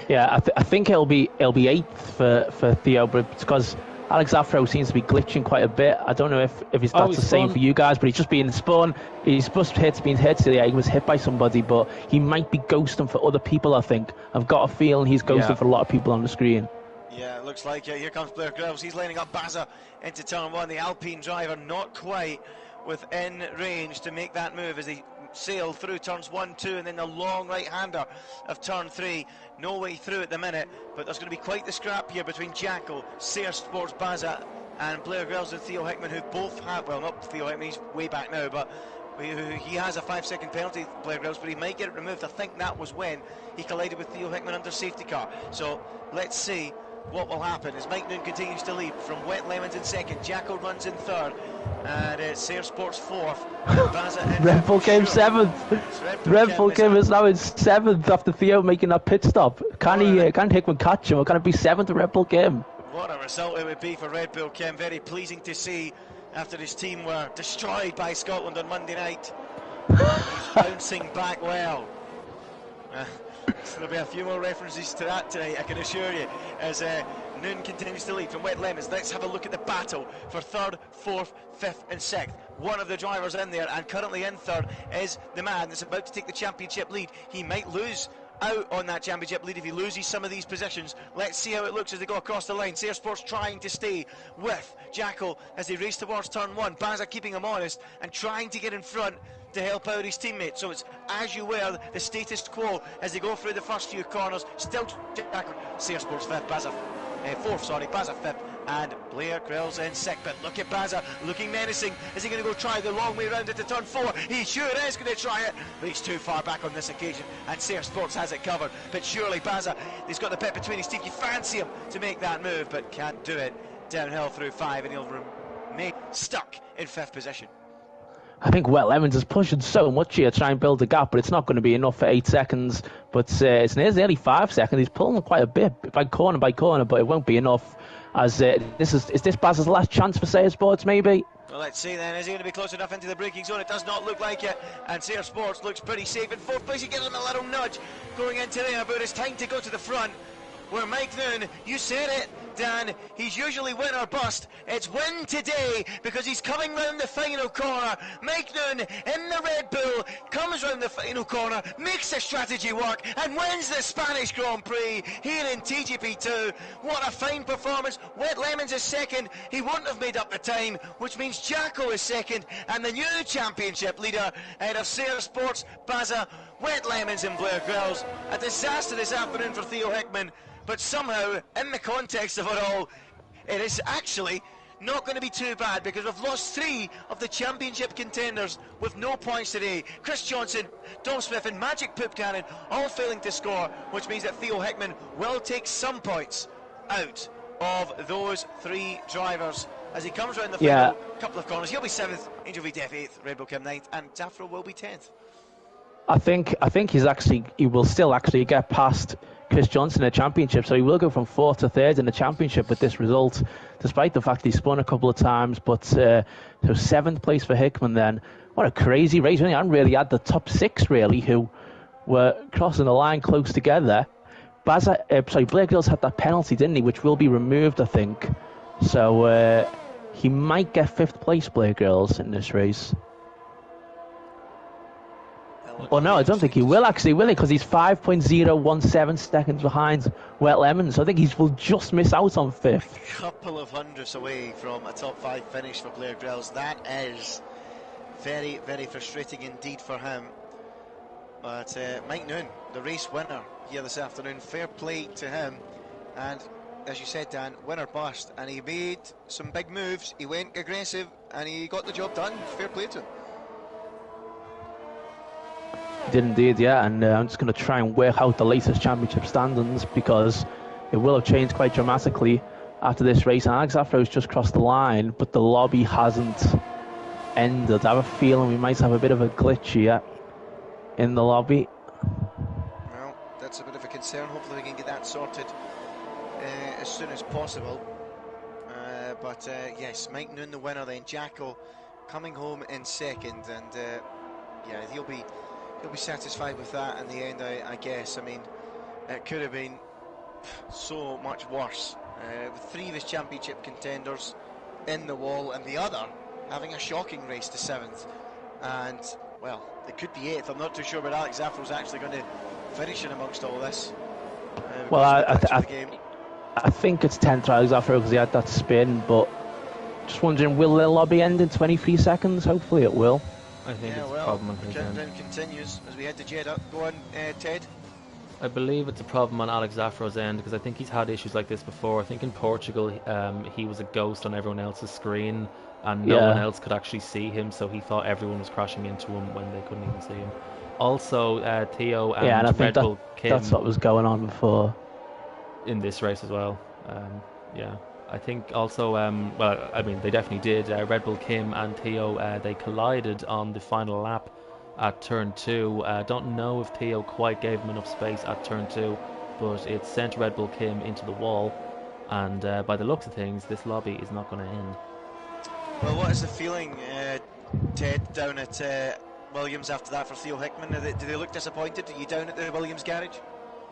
Yeah, I think he'll be 8th for Theo, but because Alex Afro seems to be glitching quite a bit. I don't know if that's the same for you guys, but he's just being spun. He's supposed to being hit. So yeah, he was hit by somebody, but he might be ghosting for other people, I think. I've got a feeling he's ghosting for a lot of people on the screen. Yeah, it looks like it. Here comes Blair Groves. He's lining up Baza into turn 1. The Alpine driver not quite within range to make that move as he sail through turns 1, 2, and then the long right-hander of turn 3. No way through at the minute, but there's going to be quite the scrap here between Jacko, Sayer Sports Baza, and Blair Groves and Theo Hickman, who both have, well, not Theo Hickman, he's way back now, but he has a 5-second penalty, Blair Groves, but he might get it removed. I think that was when he collided with Theo Hickman under safety car. So let's see what will happen as Mike Noon continues to lead from Wet Lemons in 2nd, Jacko runs in 3rd, and it's Sayer Sports 4th. Red Bull came 7th. Red Bull came is now in 7th after Theo making that pit stop. Can Hickman catch him, or can it be 7th Red Bull Kim? What a result it would be for Red Bull Kim. Very pleasing to see after his team were destroyed by Scotland on Monday night. He's bouncing back well. So there'll be a few more references to that tonight, I can assure you, as Noon continues to lead from Wet Lemons. Let's have a look at the battle for 3rd, 4th, 5th and 6th. One of the drivers in there, and currently in 3rd, is the man that's about to take the championship lead. He might lose out on that championship lead if he loses some of these positions. Let's see how it looks as they go across the line. Sayer Sports trying to stay with Jacko as they race towards turn 1. Baza keeping him honest and trying to get in front to help out his teammate. So it's as you were, the status quo as they go through the first few corners. Still Jacko, Sayer Sports 5th, Baza 4th, Baza 5th, and Blair Grills in 6th. But look at Baza looking menacing. Is he going to go try the long way round into turn 4? He sure is going to try it, but he's too far back on this occasion, and Sayer Sports has it covered. But surely Baza, he's got the pit between his teeth. You fancy him to make that move, but can't do it. Downhill through 5, and he'll remain stuck in 5th position. I think Wet Lemons is pushing so much here to try and build a gap, but it's not going to be enough for 8 seconds. But it's nearly 5 seconds. He's pulling quite a bit by corner, but it won't be enough. As is this Baz's last chance for Sayers Sports, maybe? Well, let's see then. Is he going to be close enough into the braking zone? It does not look like it. And Sayers Sports looks pretty safe in 4th place. He gives him a little nudge going into there, but it's time to go to the front. Where Mike Noon, you said it, Dan, he's usually win or bust. It's win today because he's coming round the final corner. Mike Noon in the Red Bull comes round the final corner, makes the strategy work and wins the Spanish Grand Prix here in TGP2. What a fine performance. Wet Lemons is second. He wouldn't have made up the time, which means Jacko is second and the new championship leader out of Sayers Sports, Baza, Wet Lemons and Blair Grills. A disaster this afternoon for Theo Hickman. But somehow, in the context of it all, it is actually not going to be too bad because we've lost 3 of the championship contenders with no points today. Chris Johnson, Dom Smith and Magic Poop Cannon all failing to score, which means that Theo Hickman will take some points out of those 3 drivers as he comes round the final couple of corners. He'll be 7th, Angel V Def 8th, Red Bull Kim 9th and Jafro will be 10th. I think he will still actually get past Chris Johnson in the championship, so he will go from 4th to 3rd in the championship with this result, despite the fact he spun a couple of times. But so 7th place for Hickman then. What a crazy race. I haven't really had the top 6 really who were crossing the line close together. Blair Grills had that penalty, didn't he, which will be removed, I think. So he might get 5th place, Blair Grills, in this race. Well, no, I don't think he will actually, will he? Because he's 5.017 seconds behind Wet Lemons. So I think he will just miss out on 5th. A couple of hundredths away from a top 5 finish for Blair Grills. That is very, very frustrating indeed for him. But Mike Noon, the race winner here this afternoon, fair play to him. And as you said, Dan, winner bust. And he made some big moves. He went aggressive and he got the job done. Fair play to him. Did indeed, yeah, and I'm just going to try and work out the latest championship standings because it will have changed quite dramatically after this race. And Alex Afro's just crossed the line, but the lobby hasn't ended. I have a feeling we might have a bit of a glitch here in the lobby. Well, that's a bit of a concern. Hopefully we can get that sorted as soon as possible. But yes, Mike Noon the winner then. Jacko coming home in 2nd, and yeah, he'll be satisfied with that in the end, I guess. I mean, it could have been so much worse. With 3 of his championship contenders in the wall and the other having a shocking race to 7th. And, well, it could be 8th. I'm not too sure, but Alex Afro's actually going to finish in amongst all this. Well, I think it's 10th for Alex Afro because he had that spin, but just wondering, will the lobby end in 23 seconds? Hopefully it will. I think it's a problem on his end. The countdown continues as we head to Jeddah. Go on, Ted. I believe it's a problem on Alex Afro's end because I think he's had issues like this before. I think in Portugal he was a ghost on everyone else's screen and no one else could actually see him, so he thought everyone was crashing into him when they couldn't even see him. Also, Theo and Red Bull Kim, that's what was going on before. In this race as well. Yeah. I think also, well, I mean, they definitely did. Red Bull Kim and Theo, they collided on the final lap at turn 2. Don't know if Theo quite gave him enough space at turn 2, but it sent Red Bull Kim into the wall. And by the looks of things, this lobby is not going to end. Well, what is the feeling, Ted, down at Williams after that for Theo Hickman? Do they look disappointed? Are you down at the Williams garage?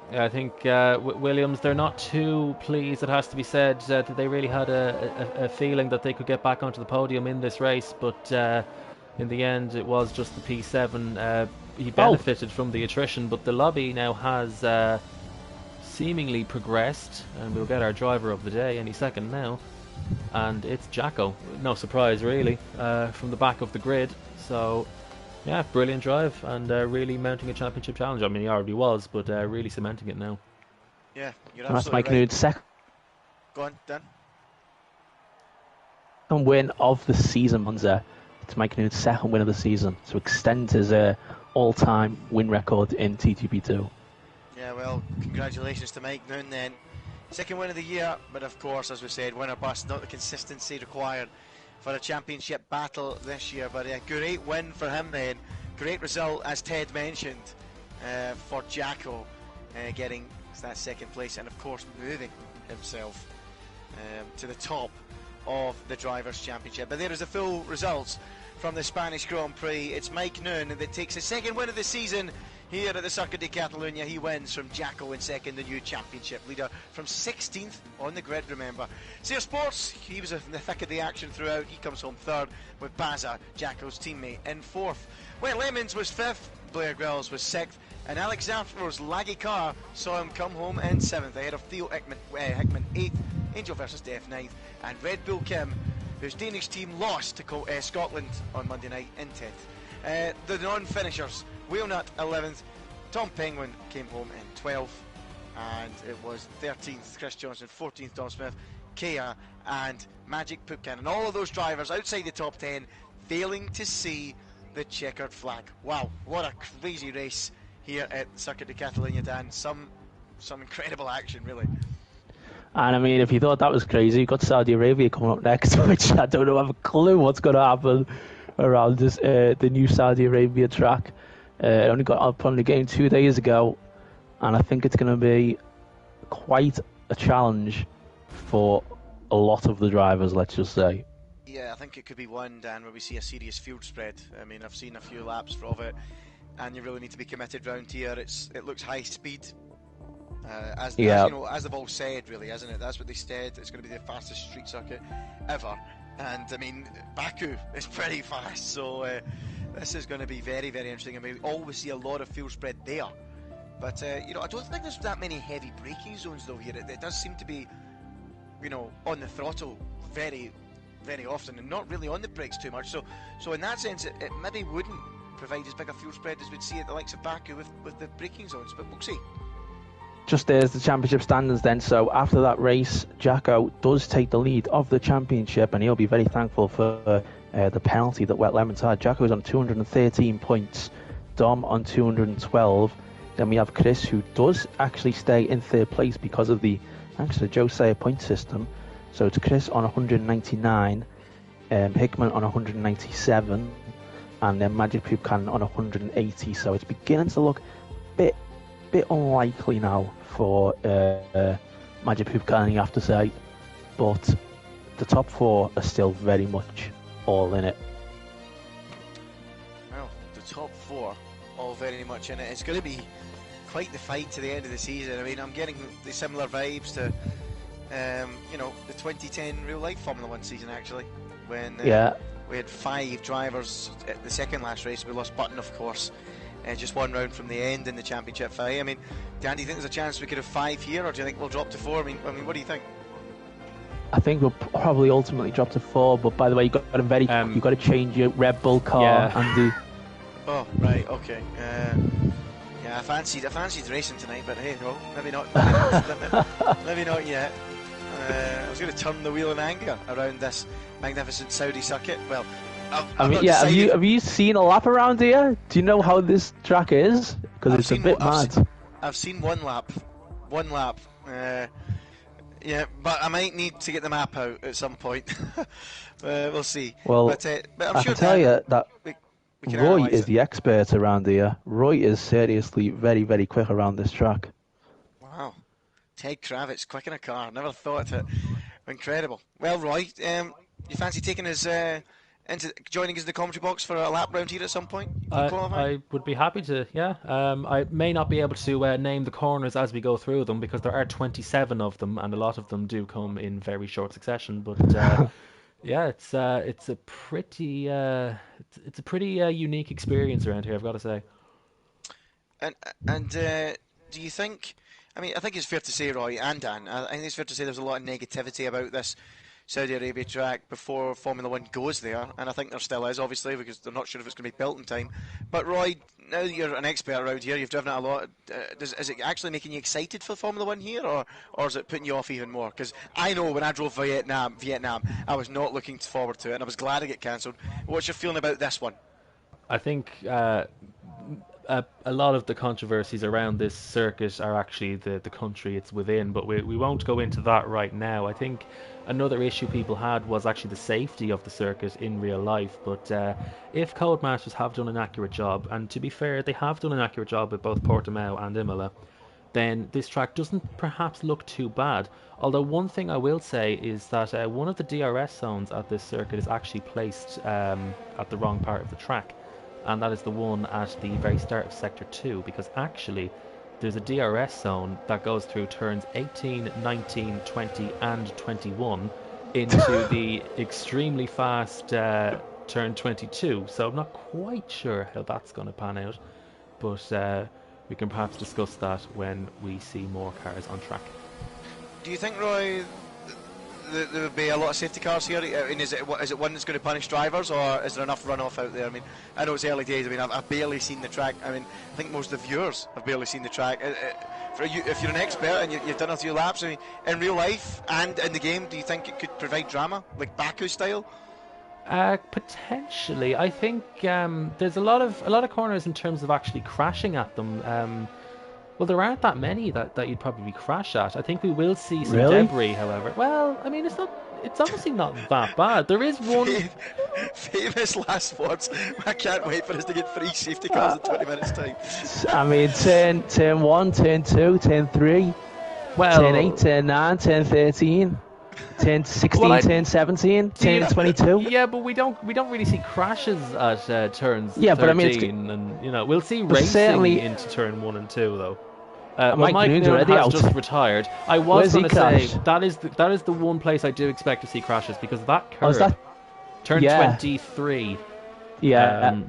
I think Williams, they're not too pleased, it has to be said, that they really had a feeling that they could get back onto the podium in this race, but in the end it was just the P7. He benefited from the attrition, but the lobby now has seemingly progressed, and we'll get our driver of the day any second now, and it's Jacko. No surprise really, from the back of the grid. So yeah, brilliant drive, and really mounting a championship challenge. I mean, he already was, but really cementing it now. Yeah, you're absolutely that's Mike right. Noon's second Go on, Dan. win of the season, Monza. It's Mike Noon's 2nd win of the season, to extend his all-time win record in TGP2. Yeah, well, congratulations to Mike Noon then. 2nd win of the year, but of course, as we said, winner bust, not the consistency required for a championship battle this year. But a great win for him then. Great result, as Ted mentioned, for Jacko, getting that second place and of course moving himself to the top of the Drivers' Championship. But there is the full results from the Spanish Grand Prix. It's Mike Noon that takes his second win of the season here at the Circuit de Catalunya. He wins from Jacko in second, the new championship leader, from 16th on the grid, remember. Sear Sports, he was in the thick of the action throughout. He comes home third with Baza, Jacko's teammate, in fourth. Wet Lemons was fifth, Blair Grills was sixth, and Alex Zaffro's laggy car saw him come home in seventh, ahead of Theo Hickman eighth, Angel versus Death ninth, and Red Bull Kim, whose Danish team lost to Scotland on Monday night, in 10th. The non-finishers, Wheelnut 11th, Tom Penguin came home in 12th, and it was 13th Chris Johnson, 14th Dom Smith, Kea and Magic Poop Cannon. All of those drivers outside the top 10 failing to see the checkered flag. Wow, what a crazy race here at Circuit de Catalunya, Dan. Some incredible action, really. And I mean, if you thought that was crazy, you've got Saudi Arabia coming up next, which I don't have a clue what's going to happen around this the new Saudi Arabia track. It only got up on the game 2 days ago, and I think it's going to be quite a challenge for a lot of the drivers, let's just say. Yeah, I think it could be one, Dan, where we see a serious field spread. I mean, I've seen a few laps of it, and you really need to be committed round here. It looks high speed. As they've all said, really, isn't it? That's what they said. It's going to be the fastest street circuit ever. And I mean, Baku is pretty fast, so this is going to be very, very interesting. I mean, we always see a lot of field spread there. But, I don't think there's that many heavy braking zones, though, here. It does seem to be, on the throttle very, very often, and not really on the brakes too much. So in that sense, it maybe wouldn't provide as big a fuel spread as we'd see at the likes of Baku with the braking zones, but we'll see. Just there's the championship standings then. So after that race, Jacko does take the lead of the championship, and he'll be very thankful for the penalty that Wet Lemons had. Jacko's on 213 points, Dom on 212. Then we have Chris, who does actually stay in third place because of the Joe Sayer point system. So it's Chris on 199, Hickman on 197, and then Magic Poop Cannon on 180. So it's beginning to look a bit unlikely now for Magic Poop Cannon, you have to say, but the top four are still very much all in it. Well, the top four all very much in it. It's going to be quite the fight to the end of the season. I mean, I'm getting the similar vibes to the 2010 real life Formula 1 season, actually, when we had 5 drivers at the second last race. We lost Button, of course, just one round from the end in the championship fight. I mean, Dan, do you think there's a chance we could have 5 here, or do you think we'll drop to 4? I mean, what do you think? I think we'll probably ultimately drop to 4. But by the way, you got to change your Red Bull car, Andy. Oh, right, okay. Yeah, I fancied racing tonight, but hey, well, maybe not. Maybe not yet. I was going to turn the wheel in anger around this magnificent Saudi circuit. Well, have you seen a lap around here? Do you know how this track is? Because it's a bit mad. I've seen one lap. Yeah, but I might need to get the map out at some point. We'll see. Well, but I'm I sure can tell you that we Roy is the expert around here. Roy is seriously very, very quick around this track. Wow. Ted Kravitz, quick in a car. Never thought it. Incredible. Well, Roy, you fancy taking us into joining us in the commentary box for a lap round here at some point? I would be happy to, yeah. I may not be able to name the corners as we go through them, because there are 27 of them, and a lot of them do come in very short succession. But yeah, it's a pretty unique experience around here, I've got to say. And do you think? I mean, I think it's fair to say, Roy and Dan, I think it's fair to say there's a lot of negativity about this Saudi Arabia track before Formula 1 goes there, and I think there still is, obviously, because they're not sure if it's going to be built in time. But Roy, now that you're an expert around here, you've driven it a lot, is it actually making you excited for Formula 1 here, or is it putting you off even more? Because I know when I drove Vietnam, I was not looking forward to it, and I was glad it got cancelled. What's your feeling about this one? I think a lot of the controversies around this circuit are actually the country it's within, but we won't go into that right now. I think another issue people had was actually the safety of the circuit in real life, but if Codemasters have done an accurate job, and to be fair, they have done an accurate job with both Portimao and Imola, then this track doesn't perhaps look too bad. Although one thing I will say is that one of the DRS zones at this circuit is actually placed at the wrong part of the track, and that is the one at the very start of Sector 2, because actually there's a DRS zone that goes through turns 18, 19, 20 and 21 into the extremely fast turn 22, so I'm not quite sure how that's going to pan out, but we can perhaps discuss that when we see more cars on track. Do you think, Roy, there would be a lot of safety cars here? I mean, is it one that's going to punish drivers, or is there enough runoff out there? I mean, I know it's early days. I mean, I've barely seen the track. I mean, I think most of the viewers have barely seen the track. If you're an expert and you've done a few laps, I mean, in real life and in the game, do you think it could provide drama, like Baku style? Potentially. I think there's a lot of corners in terms of actually crashing at them. Well, there aren't that many that you'd probably crash at. I think we will see some debris, however. Well, I mean, it's obviously not that bad. There is one famous last words. I can't wait for us to get 3 safety cars in 20 minutes time. I mean, turn 1, turn 2, turn 3, well, turn 8, turn 9, turn 13. Turn 16, turn 17, turn 22. Yeah, but we don't really see crashes at turns 13, but I mean, and we'll see racing into turn 1 and 2 though. Mike Noon's already has out. just retired. I was going to say that is the one place I do expect to see crashes, because that curve, turn 23. Yeah.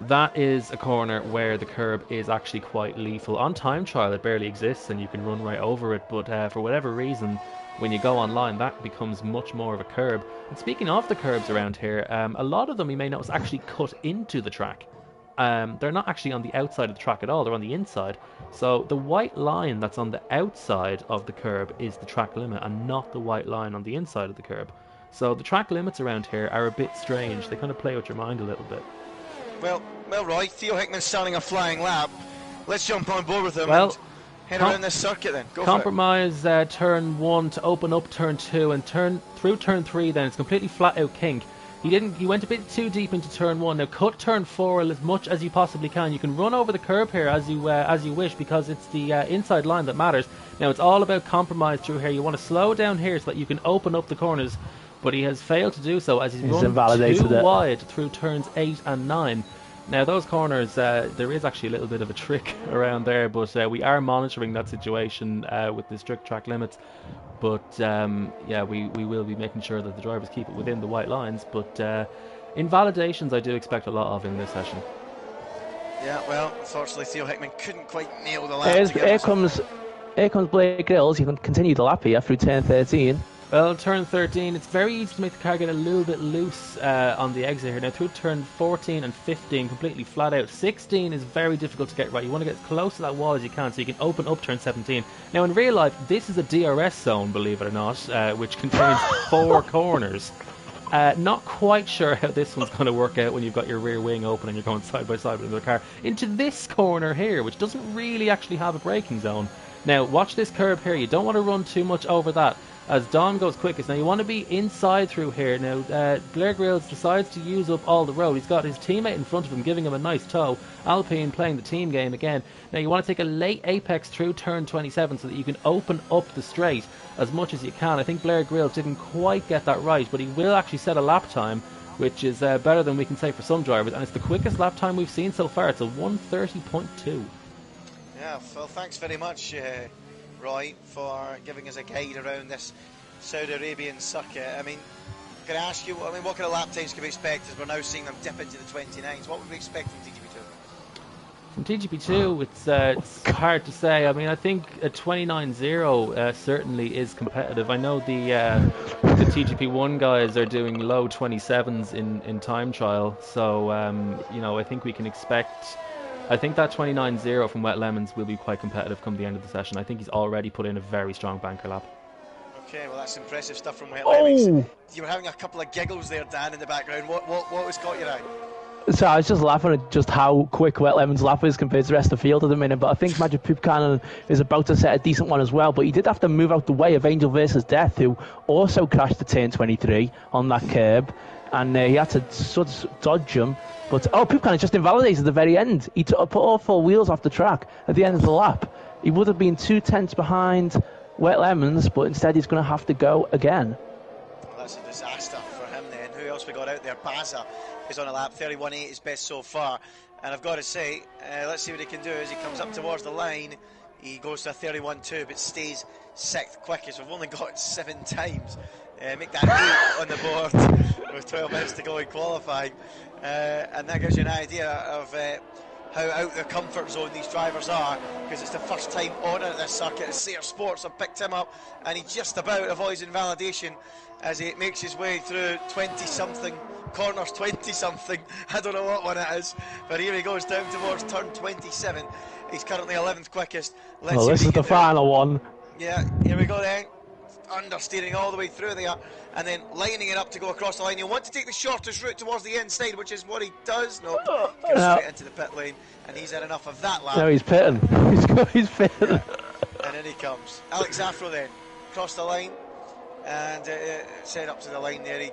That is a corner where the curb is actually quite lethal. On time trial, it barely exists, and you can run right over it. But for whatever reason, when you go online, that becomes much more of a curb. And speaking of the curbs around here, a lot of them, you may notice, actually cut into the track. They're not actually on the outside of the track at all, they're on the inside. So the white line that's on the outside of the curb is the track limit, and not the white line on the inside of the curb. So the track limits around here are a bit strange. They kind of play with your mind a little bit. Well, Roy, Theo Hickman's starting a flying lap. Let's jump on board with him. Well, head around this circuit then. Go compromise turn 1 to open up turn 2, and through turn 3 then it's completely flat out kink. He went a bit too deep into turn 1. Now cut turn 4 as much as you possibly can. You can run over the curb here as you wish, because it's the inside line that matters. Now it's all about compromise through here. You want to slow down here so that you can open up the corners, but he has failed to do so as he's run too wide through turns 8 and 9. Now those corners, there is actually a little bit of a trick around there, but we are monitoring that situation with the strict track limits. But yeah, we will be making sure that the drivers keep it within the white lines. But invalidations I do expect a lot of in this session. Yeah, well, unfortunately Theo Hickman couldn't quite nail the lap. Here comes Blake Grills. You can continue the lap here through turn 13. Well, turn 13, it's very easy to make the car get a little bit loose on the exit here. Now through turn 14 and 15, completely flat out. 16 is very difficult to get right. You want to get as close to that wall as you can so you can open up turn 17. Now in real life, this is a DRS zone, believe it or not, which contains 4 corners. Not quite sure how this one's going to work out when you've got your rear wing open and you're going side by side with the car into this corner here, which doesn't really actually have a braking zone. Now watch this curb here. You don't want to run too much over that, as Dom goes quickest. Now you want to be inside through here. Now Blair Grills decides to use up all the road. He's got his teammate in front of him giving him a nice tow. Alpine playing the team game again. Now you want to take a late apex through turn 27 so that you can open up the straight as much as you can. I think Blair Grills didn't quite get that right, but he will actually set a lap time, which is better than we can say for some drivers, and it's the quickest lap time we've seen so far. It's a 1:30.2. Yeah, well, thanks very much, Roy, for giving us a guide around this Saudi Arabian circuit. I mean, can I ask you, what kind of lap times can we expect as we're now seeing them dip into the 29s? What would we expect from TGP2? From TGP2, it's hard to say. I mean, I think a 29.0 certainly is competitive. I know the TGP1 guys are doing low 27s in time trial, so I think we can expect. I think that 29.0 from Wet Lemons will be quite competitive come the end of the session. I think he's already put in a very strong banker lap. Okay, well that's impressive stuff from Wet Lemons. You were having a couple of giggles there, Dan, in the background. What was caught your eye? So I was just laughing at just how quick Wet Lemon's lap is compared to the rest of the field at the minute, but I think Magic Poop Cannon is about to set a decent one as well, but he did have to move out the way of Angel versus Death, who also crashed the turn 23 on that curb, and he had to sort of dodge him, but Poop Cannon just invalidated at the very end. He put all four wheels off the track at the end of the lap. He would have been 2 tenths behind Wet Lemons, but instead he's going to have to go again. Well, that's a disaster for him then. Who else we got out there? Baza is on a lap, 31.8 is best so far, and I've got to say, let's see what he can do as he comes up towards the line. He goes to a 31.2 but stays 6th quickest. We've only got it 7 times. Make that 8 on the board with 12 minutes to go in qualifying, and that gives you an idea of how out their comfort zone these drivers are, because it's the first time on at this circuit. Sayre Sports have picked him up and he just about avoids invalidation as he makes his way through 20-something corners, 20-something, I don't know what one it is, but here he goes down towards turn 27. He's currently 11th quickest. Well, this is the final one. Yeah, here we go then. Understeering all the way through there and then lining it up to go across the line. He'll want to take the shortest route towards the inside, which is what he does. No, he goes straight into the pit lane, and he's had enough of that lap. No, he's pitting. He's pitting. Yeah. And in he comes. Alex Afro then crossed the line and set up to the line there. He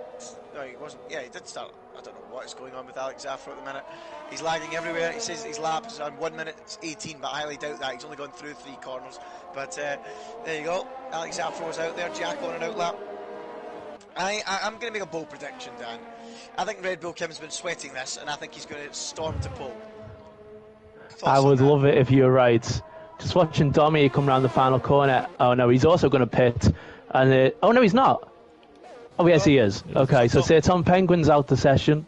wasn't. Yeah, he did start. I don't know what is going on with Alex Afro at the minute. He's lagging everywhere. He says his lap is on 1 minute 18, but I highly doubt that. He's only gone through 3 corners. But there you go. Alex Afro was out there. Jack on an out lap. I'm going to make a bold prediction, Dan. I think Red Bull Kim's been sweating this, and I think he's going to storm to pole. I would love it if you were right. Just watching Domi come around the final corner. Oh no, he's also going to pit. And oh no, he's not. Oh yes, he is. Okay, so say Tom Penguin's out the session.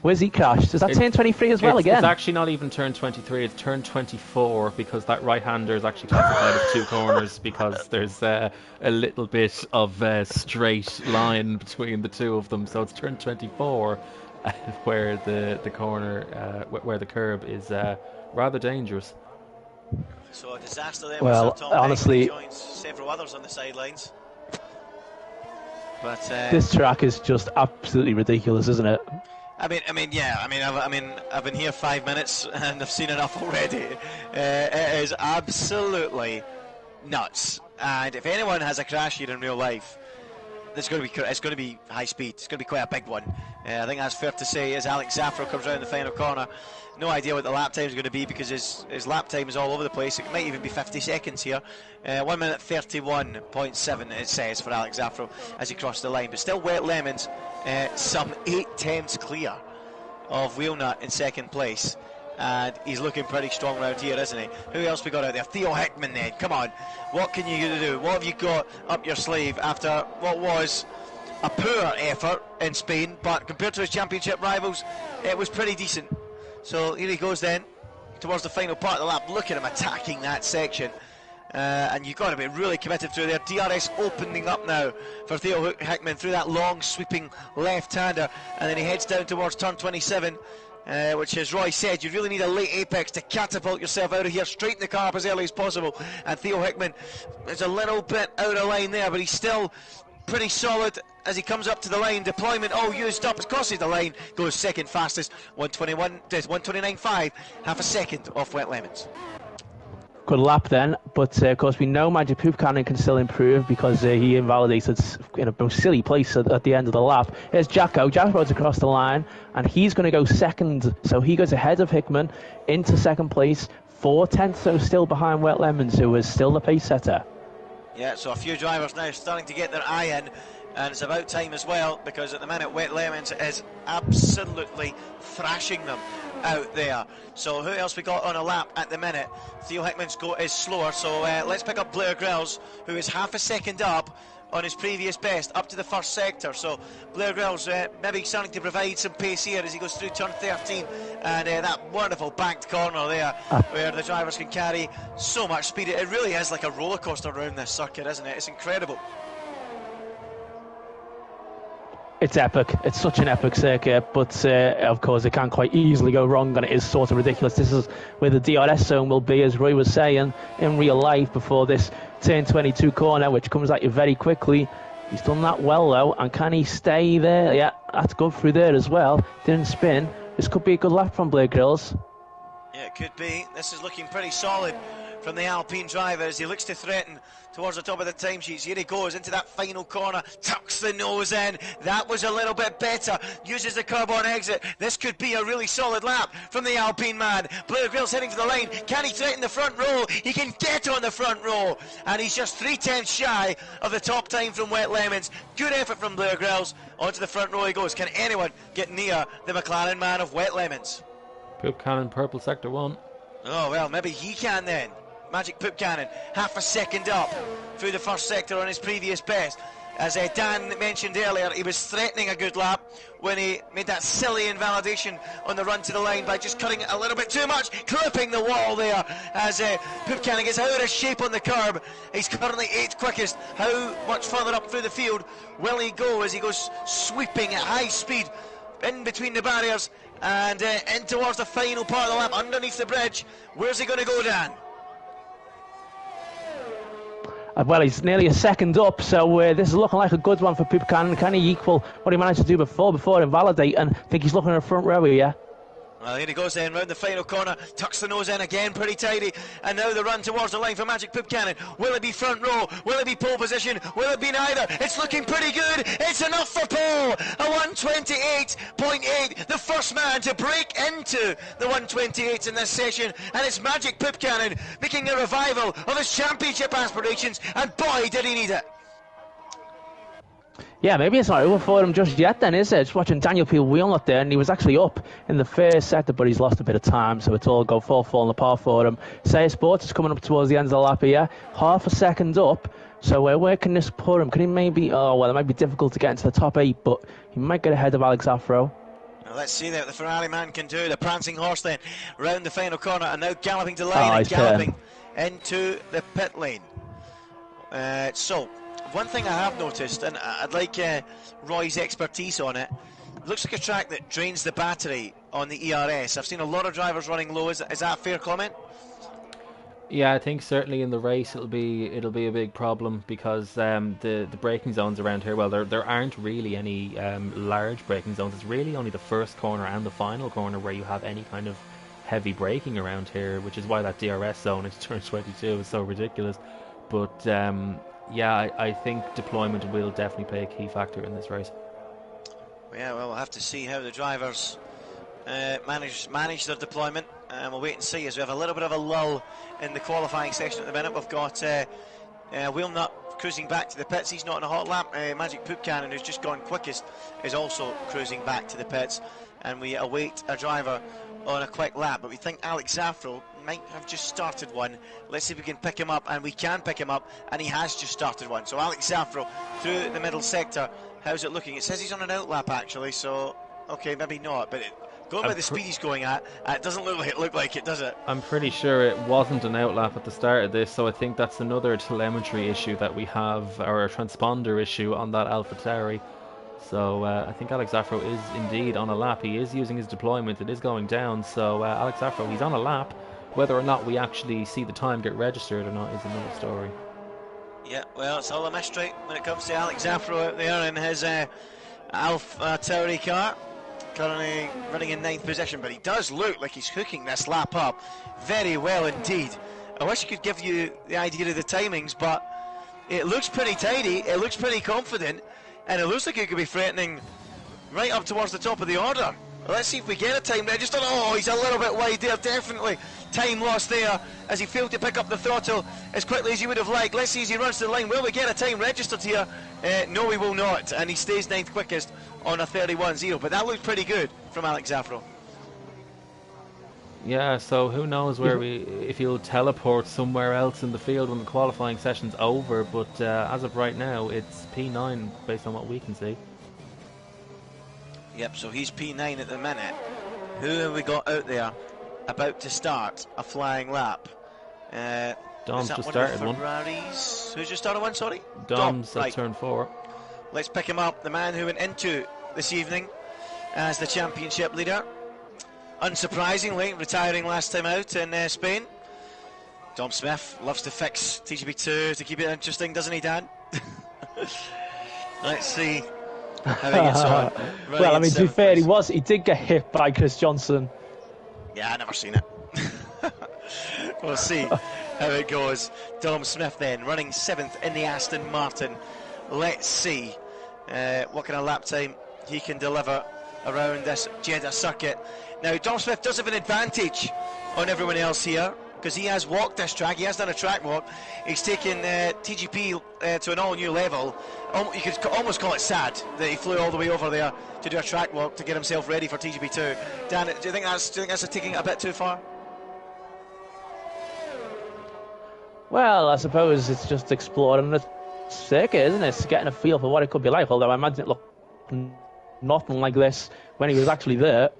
Where's he crashed? Is that turn 23 as well again? It's actually not even turn 23, it's turn 24, because that right-hander is actually classified as 2 corners, because there's a little bit of straight line between the two of them. So it's turn 24 where the corner, where the curb is rather dangerous. So a disaster there. Well, Tom honestly, joins several others on the sidelines. But this track is just absolutely ridiculous, isn't it? Yeah. I've been here 5 minutes and I've seen enough already. It is absolutely nuts. And if anyone has a crash here in real life, it's going to be high speed. It's going to be quite a big one. I think that's fair to say. As Alex Zafro comes around the final corner, no idea what the lap time is going to be, because his lap time is all over the place. It might even be 50 seconds here. 1 minute 31.7 it says for Alex Zafro as he crossed the line. But still, Wet Lemons some 8 tenths clear of Wheelnut in second place. And he's looking pretty strong around here, isn't he? Who else we got out there? Theo Hickman then. Come on. What can you do? What have you got up your sleeve after what was a poor effort in Spain, but compared to his championship rivals, it was pretty decent. So here he goes then towards the final part of the lap. Look at him attacking that section. And you've got to be really committed through there. DRS opening up now for Theo Hickman through that long sweeping left-hander, and then he heads down towards turn 27. Which, as Roy said, you really need a late apex to catapult yourself out of here, straighten the car up as early as possible. And Theo Hickman is a little bit out of line there, but he's still pretty solid as he comes up to the line. Deployment all used up, it crosses the line, goes second fastest, 129.5, half a second off Wet Lemons. Good lap then, but of course we know Magic Poop Cannon can still improve, because he invalidated in a silly place at the end of the lap. Here's Jacko. Jacko's across the line, and he's going to go second, so he goes ahead of Hickman into second place, 4 tenths so still behind Wet Lemons, who is still the pace setter. Yeah, so a few drivers now starting to get their eye in, and it's about time as well, because at the minute Wet Lemons is absolutely thrashing them out there. So who else we got on a lap at the minute? Theo Hickman's is slower, so let's pick up Blair Grills, who is half a second up on his previous best, up to the first sector. So Blair Grills maybe starting to provide some pace here as he goes through turn 13, and that wonderful banked corner there where the drivers can carry so much speed. It really is like a roller coaster around this circuit, isn't it? It's incredible. It's epic. It's such an epic circuit, but of course it can quite easily go wrong, and it is sort of ridiculous. This is where the DRS zone will be, as Roy was saying, in real life before this turn 22 corner, which comes at you very quickly. He's done that well though, and can he stay there? Yeah, that's good through there as well. Didn't spin. this could be a good lap from Blair Grills. Yeah, it could be. This is looking pretty solid from the Alpine driver as he looks to threaten towards the top of the timesheets. Here he goes into that final corner, tucks the nose in. That was a little bit better. Uses the curb on exit. This could be a really solid lap from the Alpine man. Blair Grills heading for the line. Can he threaten the front row? He can get on the front row. And he's just 3/10 shy of the top time from Wet Lemons. Good effort from Blair Grills. Onto the front row he goes. Can anyone get near the McLaren man of Wet Lemons? Poop Cannon, purple sector 1. Oh, well, maybe he can then. Magic Poop Cannon, half a second up through the first sector on his previous best. As Dan mentioned earlier, he was threatening a good lap when he made that silly invalidation on the run to the line by just cutting it a little bit too much, clipping the wall there as Poop Cannon gets out of shape on the curb. He's currently 8th quickest. How much further up through the field will he go as he goes sweeping at high speed in between the barriers and in towards the final part of the lap underneath the bridge? Where's he going to go, Dan? Well, he's nearly a second up, so this is looking like a good one for Poop Cannon. Can he equal what he managed to do before invalidate? And I think he's looking at the front row here. Well, here he goes then, round the final corner, tucks the nose in again, pretty tidy, and now the run towards the line for Magic Poop Cannon. Will it be front row? Will it be pole position? Will it be neither? It's looking pretty good. It's enough for pole. A 128.8, the first man to break into the 128s in this session, and it's Magic Poop Cannon making a revival of his championship aspirations, and boy, did he need it. Yeah, maybe it's not over for him just yet then, is it? Just watching Daniel Peel wheel up there, and he was actually up in the first sector, but he's lost a bit of time, so it's all falling apart for him. Say Sports is coming up towards the end of the lap here, half a second up, so where can this put him? Can he maybe, it might be difficult to get into the top 8, but he might get ahead of Alex Afro. Well, let's see what the Ferrari man can do. The prancing horse then, round the final corner, and now galloping to line and galloping into the pit lane. So, one thing I have noticed, and I'd like Roy's expertise on it, looks like a track that drains the battery on the ERS. I've seen a lot of drivers running low. Is that a fair comment? Yeah, I think certainly in the race it'll be a big problem because the braking zones around here, well, there aren't really any large braking zones. It's really only the first corner and the final corner where you have any kind of heavy braking around here, which is why that DRS zone in turn 22 is so ridiculous. But yeah, I think deployment will definitely play a key factor in this race. Yeah, well, we'll have to see how the drivers manage their deployment, and we'll wait and see as we have a little bit of a lull in the qualifying section at the minute. We've got Wheelnut cruising back to the pits. He's not in a hot lap. Magic Poop Cannon, who's just gone quickest, is also cruising back to the pits, and we await a driver on a quick lap, but we think Alex Afro might have just started one. Let's see if we can pick him up, and we can pick him up, and he has just started one. So Alex Afro through the middle sector. How's it looking? It says he's on an outlap actually, so okay, maybe not, but going by the speed he's going at, it doesn't look like it, does it? I'm pretty sure it wasn't an outlap at the start of this, so I think that's another telemetry issue that we have, or a transponder issue on that AlphaTauri. So I think Alex Afro is indeed on a lap. He is using his deployment. It is going down. So Alex Afro, he's on a lap. Whether or not we actually see the time get registered or not is another story. Yeah, well, it's all a mystery when it comes to Alex Afro out there in his AlphaTauri car. Currently running in 9th position, but he does look like he's hooking this lap up very well indeed. I wish I could give you the idea of the timings, but it looks pretty tidy. It looks pretty confident. And it looks like he could be threatening right up towards the top of the order. Let's see if we get a time register. Oh, he's a little bit wide there, definitely. Time lost there as he failed to pick up the throttle as quickly as he would have liked. Let's see as he runs to the line. Will we get a time registered here? No, we will not. And he stays 9th quickest on a 31.0. But that looks pretty good from Alex Afro. Yeah, so who knows if he'll teleport somewhere else in the field when the qualifying session's over, but as of right now it's P9 based on what we can see. Yep, so he's P9 at the minute. Who have we got out there about to start a flying lap? Dom's just started one. Who's just started one, sorry? Dom's at turn 4. Let's pick him up, the man who went into this evening as the championship leader. Unsurprisingly, retiring last time out in Spain. Dom Smith loves to fix TGP2 to keep it interesting, doesn't he, Dan? Let's see how he gets on. Well, I mean, to be fair, he did get hit by Chris Johnson. Yeah, I never seen it. We'll see how it goes. Dom Smith then running 7th in the Aston Martin. Let's see what kind of lap time he can deliver around this Jeddah circuit. Now, Dom Smith does have an advantage on everyone else here, because he has walked this track. He has done a track walk. He's taken TGP to an all-new level. You could almost call it sad that he flew all the way over there to do a track walk to get himself ready for TGP2. Dan, do you think that's taking it a bit too far? Well, I suppose it's just exploring the circuit, isn't it? It's getting a feel for what it could be like, although I imagine it looked nothing like this when he was actually there.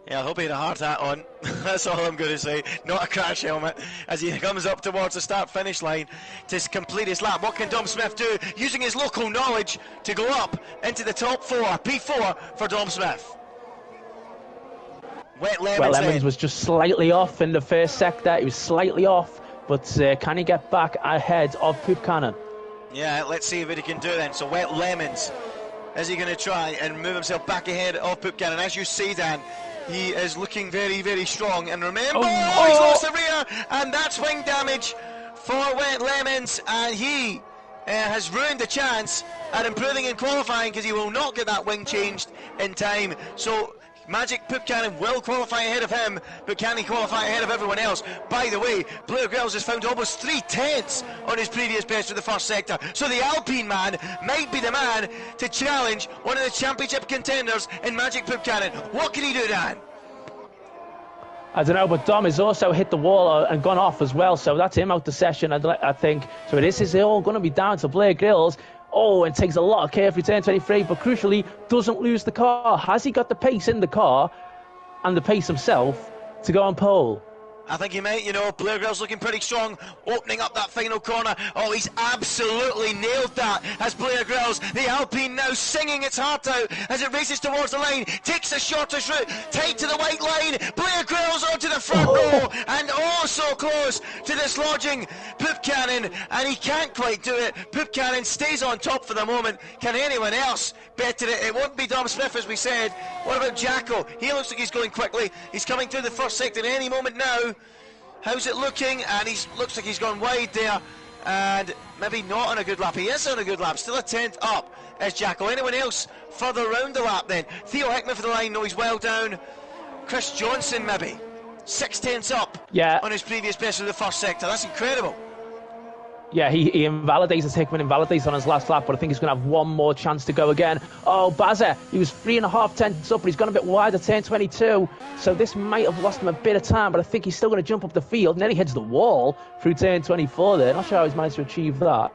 Yeah, I hope he had a hard hat on. That's all I'm going to say. Not a crash helmet as he comes up towards the start-finish line to complete his lap. What can Dom Smith do? Using his local knowledge to go up into the top 4. P4 for Dom Smith. Wet Lemons was just slightly off in the first sector. He was slightly off, but can he get back ahead of Poop Cannon? Yeah, let's see what he can do then. So Wet Lemons, is he going to try and move himself back ahead of Poop Cannon? As you see, Dan, he is looking very, very strong. And remember, he's lost the rear, and that's wing damage for Wet Lemons, and he has ruined the chance at improving in qualifying, because he will not get that wing changed in time. So Magic Poop Cannon will qualify ahead of him, but can he qualify ahead of everyone else? By the way, Blair Grills has found almost 3/10 on his previous best for the first sector, so the Alpine man might be the man to challenge one of the championship contenders in Magic Poop Cannon. What can he do, Dan? I don't know, but Dom has also hit the wall and gone off as well, so that's him out the session, I think. So this is all going to be down to Blair Grills. Oh, and takes a lot of care for turn 23, but crucially doesn't lose the car. Has he got the pace in the car and the pace himself to go on pole? I think he might, Blair Grills looking pretty strong, opening up that final corner. Oh, he's absolutely nailed that as Blair Grills, the Alpine now singing its heart out as it races towards the line, takes the shortest route, tight to the white line. Blair Grills onto the front row, and so close to dislodging Poop Cannon, and he can't quite do it. Poop Cannon stays on top for the moment. Can anyone else better it? It won't be Dom Smith, as we said. What about Jacko? He looks like he's going quickly. He's coming through the first sector at any moment now. How's it looking? And he looks like he's gone wide there, and maybe not on a good lap. He is on a good lap, still a 10th up as Jacko. Anyone else further round the lap then? Theo Hickman for the line, no, he's well down. Chris Johnson maybe 6/10 up on his previous best for the first sector. That's incredible. Yeah, he invalidates Hickman, invalidates on his last lap, but I think he's going to have one more chance to go again. Oh, Bazza, he was 3.5 tenths up, but he's gone a bit wider, turn 22. So this might have lost him a bit of time, but I think he's still going to jump up the field. And then he hits the wall through turn 24 there. Not sure how he's managed to achieve that.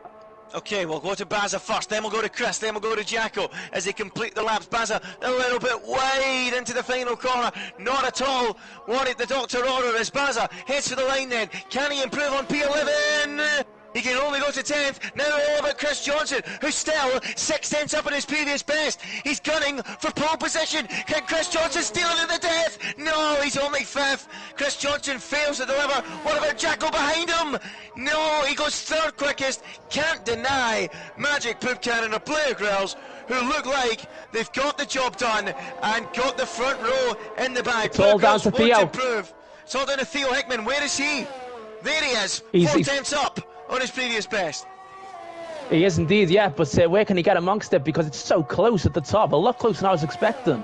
Okay, we'll go to Bazza first, then we'll go to Chris, then we'll go to Jacko as they complete the laps. Bazza a little bit wide into the final corner, not at all wanted the doctor order as Bazza heads for the line then. Can he improve on P11? He can only go to 10th. Now all about Chris Johnson, who's still 6/10 up on his previous best. He's gunning for pole position. Can Chris Johnson steal it to the death? No, he's only 5th. Chris Johnson fails to deliver. What about Jacko behind him? No, he goes 3rd quickest. Can't deny Magic Poop Cannon or Blair Grills, who look like they've got the job done and got the front row in the bag. It's all down to Theo. Improve. It's all down to Theo Hickman. Where is he? There he is. 4/10 up on his previous best. He is indeed, yeah, but where can he get amongst it? Because it's so close at the top, a lot closer than I was expecting.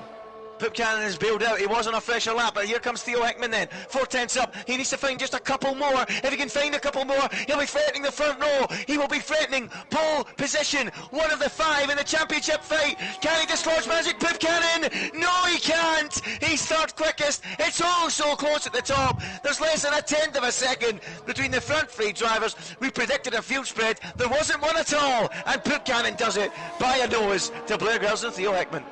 Poop Cannon is bailed out. He was on a fresher lap, but here comes Theo Hickman then. 4/10 up. He needs to find just a couple more. If he can find a couple more, he'll be threatening the front row. He will be threatening pole position. One of the 5 in the championship fight. Can he dislodge Magic Poop Cannon? No, he can't. He's 3rd quickest. It's all so close at the top. There's less than a 10th of a second between the front 3 drivers. We predicted a field spread. There wasn't one at all. And Poop Cannon does it by a nose to Blair Grills and Theo Hickman.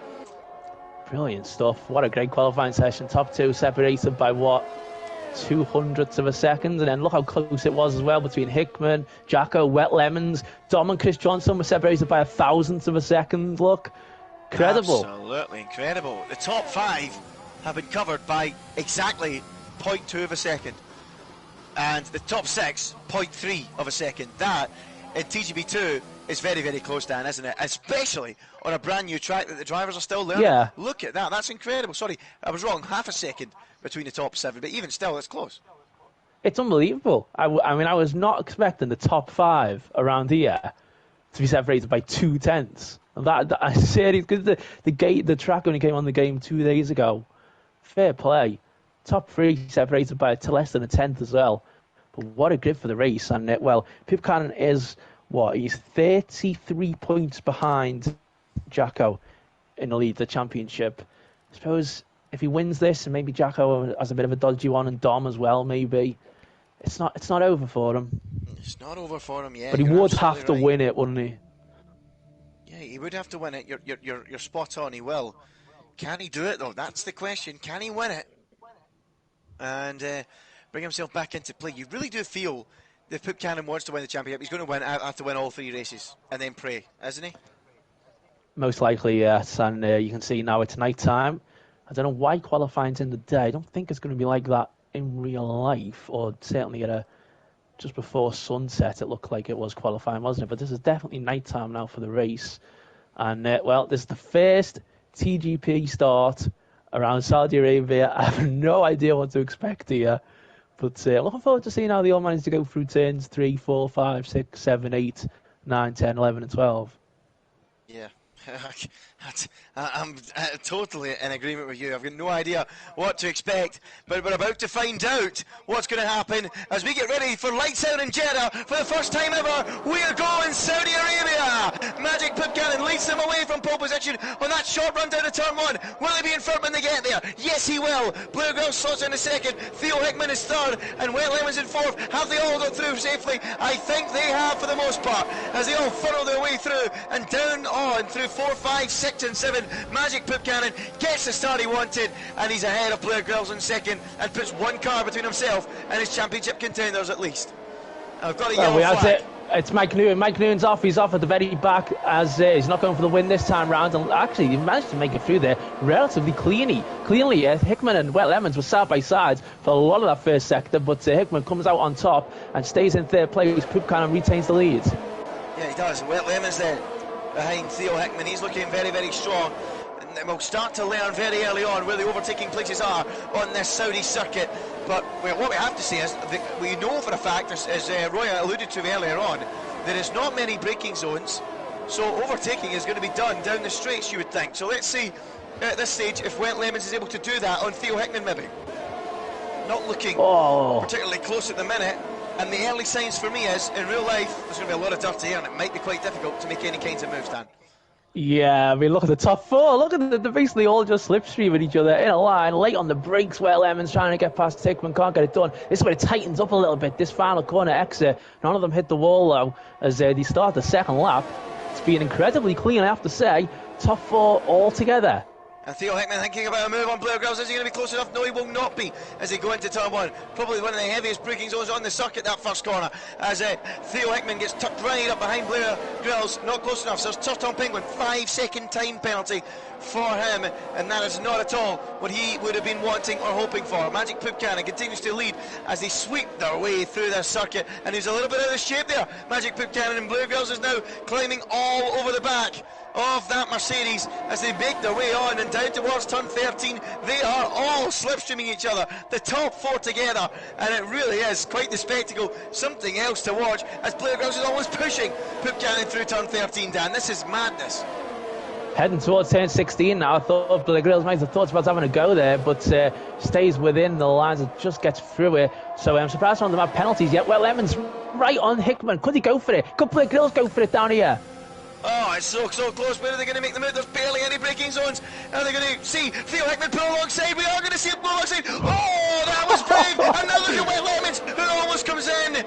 Brilliant stuff. What a great qualifying session. Top 2 separated by 200ths of a second, and then look how close it was as well between Hickman, Jacko, Wet Lemons. Dom and Chris Johnson were separated by 1,000th of a second. Look, incredible. Absolutely incredible. The top 5 have been covered by exactly 0.2 of a second, and the top 6 0.3 of a second. That in TGP2 It's very, very close, Dan, isn't it? Especially on a brand new track that the drivers are still learning. Yeah. Look at that. That's incredible. Sorry, I was wrong. Half a second between the top 7, but even still, it's close. It's unbelievable. I mean, I was not expecting the top 5 around here to be separated by 2/10. That I serious, because the track only came on the game 2 days ago. Fair play. Top 3 separated by less than a tenth as well. But what a grid for the race. And, Pip Cannon is, he's 33 points behind Jacko in the lead, the championship. I suppose if he wins this, and maybe Jacko has a bit of a dodgy one, and Dom as well, maybe, it's not over for him. It's not over for him yet. But he would have to win it, wouldn't he? Yeah, he would have to win it. You're spot on. He will. Can he do it though? That's the question. Can he win it and bring himself back into play? You really do feel that Pip Cannon wants to win the championship. He's going to have to win all 3 races and then pray, isn't he? Most likely, yes. And you can see now it's night time. I don't know why qualifying's in the day. I don't think it's going to be like that in real life, or certainly just before sunset. It looked like it was qualifying, wasn't it? But this is definitely night time now for the race. And this is the first TGP start around Saudi Arabia. I have no idea what to expect here, but looking forward to seeing how they all manage to go through turns 3, 4, 5, 6, 7, 8, 9, 10, 11 and 12. Yeah. I'm totally in agreement with you. I've got no idea what to expect, but we're about to find out what's going to happen as we get ready for lights out in Jeddah for the first time ever. We are going Saudi Arabia. Magic Pip Cannon leads them away from pole position on that short run down to turn 1. Will he be in front when they get there? Yes, he will. Blue Girl slots in a second. Theo Hickman is third, and Wet Lemons in fourth. Have they all got through safely? I think they have for the most part, as they all funnel their way through and down on through 4, 5, 6 and 7. Magic Pip Cannon gets the start he wanted, and he's ahead of Blair Girls in second and puts 1 car between himself and his championship contenders at least. I've got a yellow flag. It's Mike Newton. Mike Newton's off. He's off at the very back, as he's not going for the win this time round. And actually, he managed to make it through there relatively cleanly. Hickman and Wet Lemons were side by side for a lot of that first sector, but Hickman comes out on top and stays in third place. Pip Cannon retains the lead. Yeah, he does. Wet Lemons there behind Theo Hickman. He's looking very, very strong. And we'll start to learn very early on where the overtaking places are on this Saudi circuit. But what we have to say is that we know for a fact, as Roy alluded to earlier on, there is not many braking zones, so overtaking is going to be done down the straights, you would think. So let's see at this stage if Wet Lemons is able to do that on Theo Hickman maybe. Not looking particularly close at the minute. And the early signs for me is, in real life, there's going to be a lot of dirty air and it might be quite difficult to make any kinds of moves, Dan. Yeah, I mean, look at the top 4. Look at they're basically all just slipstreaming each other in a line. Late on the brakes, Wet Lemons trying to get past Hickman, can't get it done. This is where it tightens up a little bit. This final corner exit, none of them hit the wall though as they start the second lap. It's been incredibly clean, I have to say. Top 4 all together. And Theo Hickman thinking about a move on Blair Girls. Is he going to be close enough? No, he will not be as they go into turn 1. Probably one of the heaviest braking zones on the circuit, that first corner. As Theo Hickman gets tucked right up behind Blair Girls. Not close enough. So it's Turton Penguin. 5-second time penalty for him. And that is not at all what he would have been wanting or hoping for. Magic Pip Cannon continues to lead as they sweep their way through their circuit. And he's a little bit out of shape there. Magic Pip Cannon and Blair Girls is now climbing all over the back of that Mercedes as they make their way on and down towards turn 13. They are all slipstreaming each other, the top 4 together, and it really is quite the spectacle, something else to watch as Blair Girls is almost pushing Pip Cannon through turn 13, Dan. This is madness. Heading towards turn 16 now. I thought Blair Girls might have thought about having a go there, but stays within the lines and just gets through it. So I'm surprised none of them have penalties yet. Well, Lemons right on Hickman. Could he go for it? Could Blair Girls go for it down here? Oh, it's so close. Where are they going to make the move? There's barely any braking zones. Are they going to see Theo Hickman pull alongside? We are going to see him pull alongside. Oh, that was brave. And now look at Wet Lemons, who almost comes in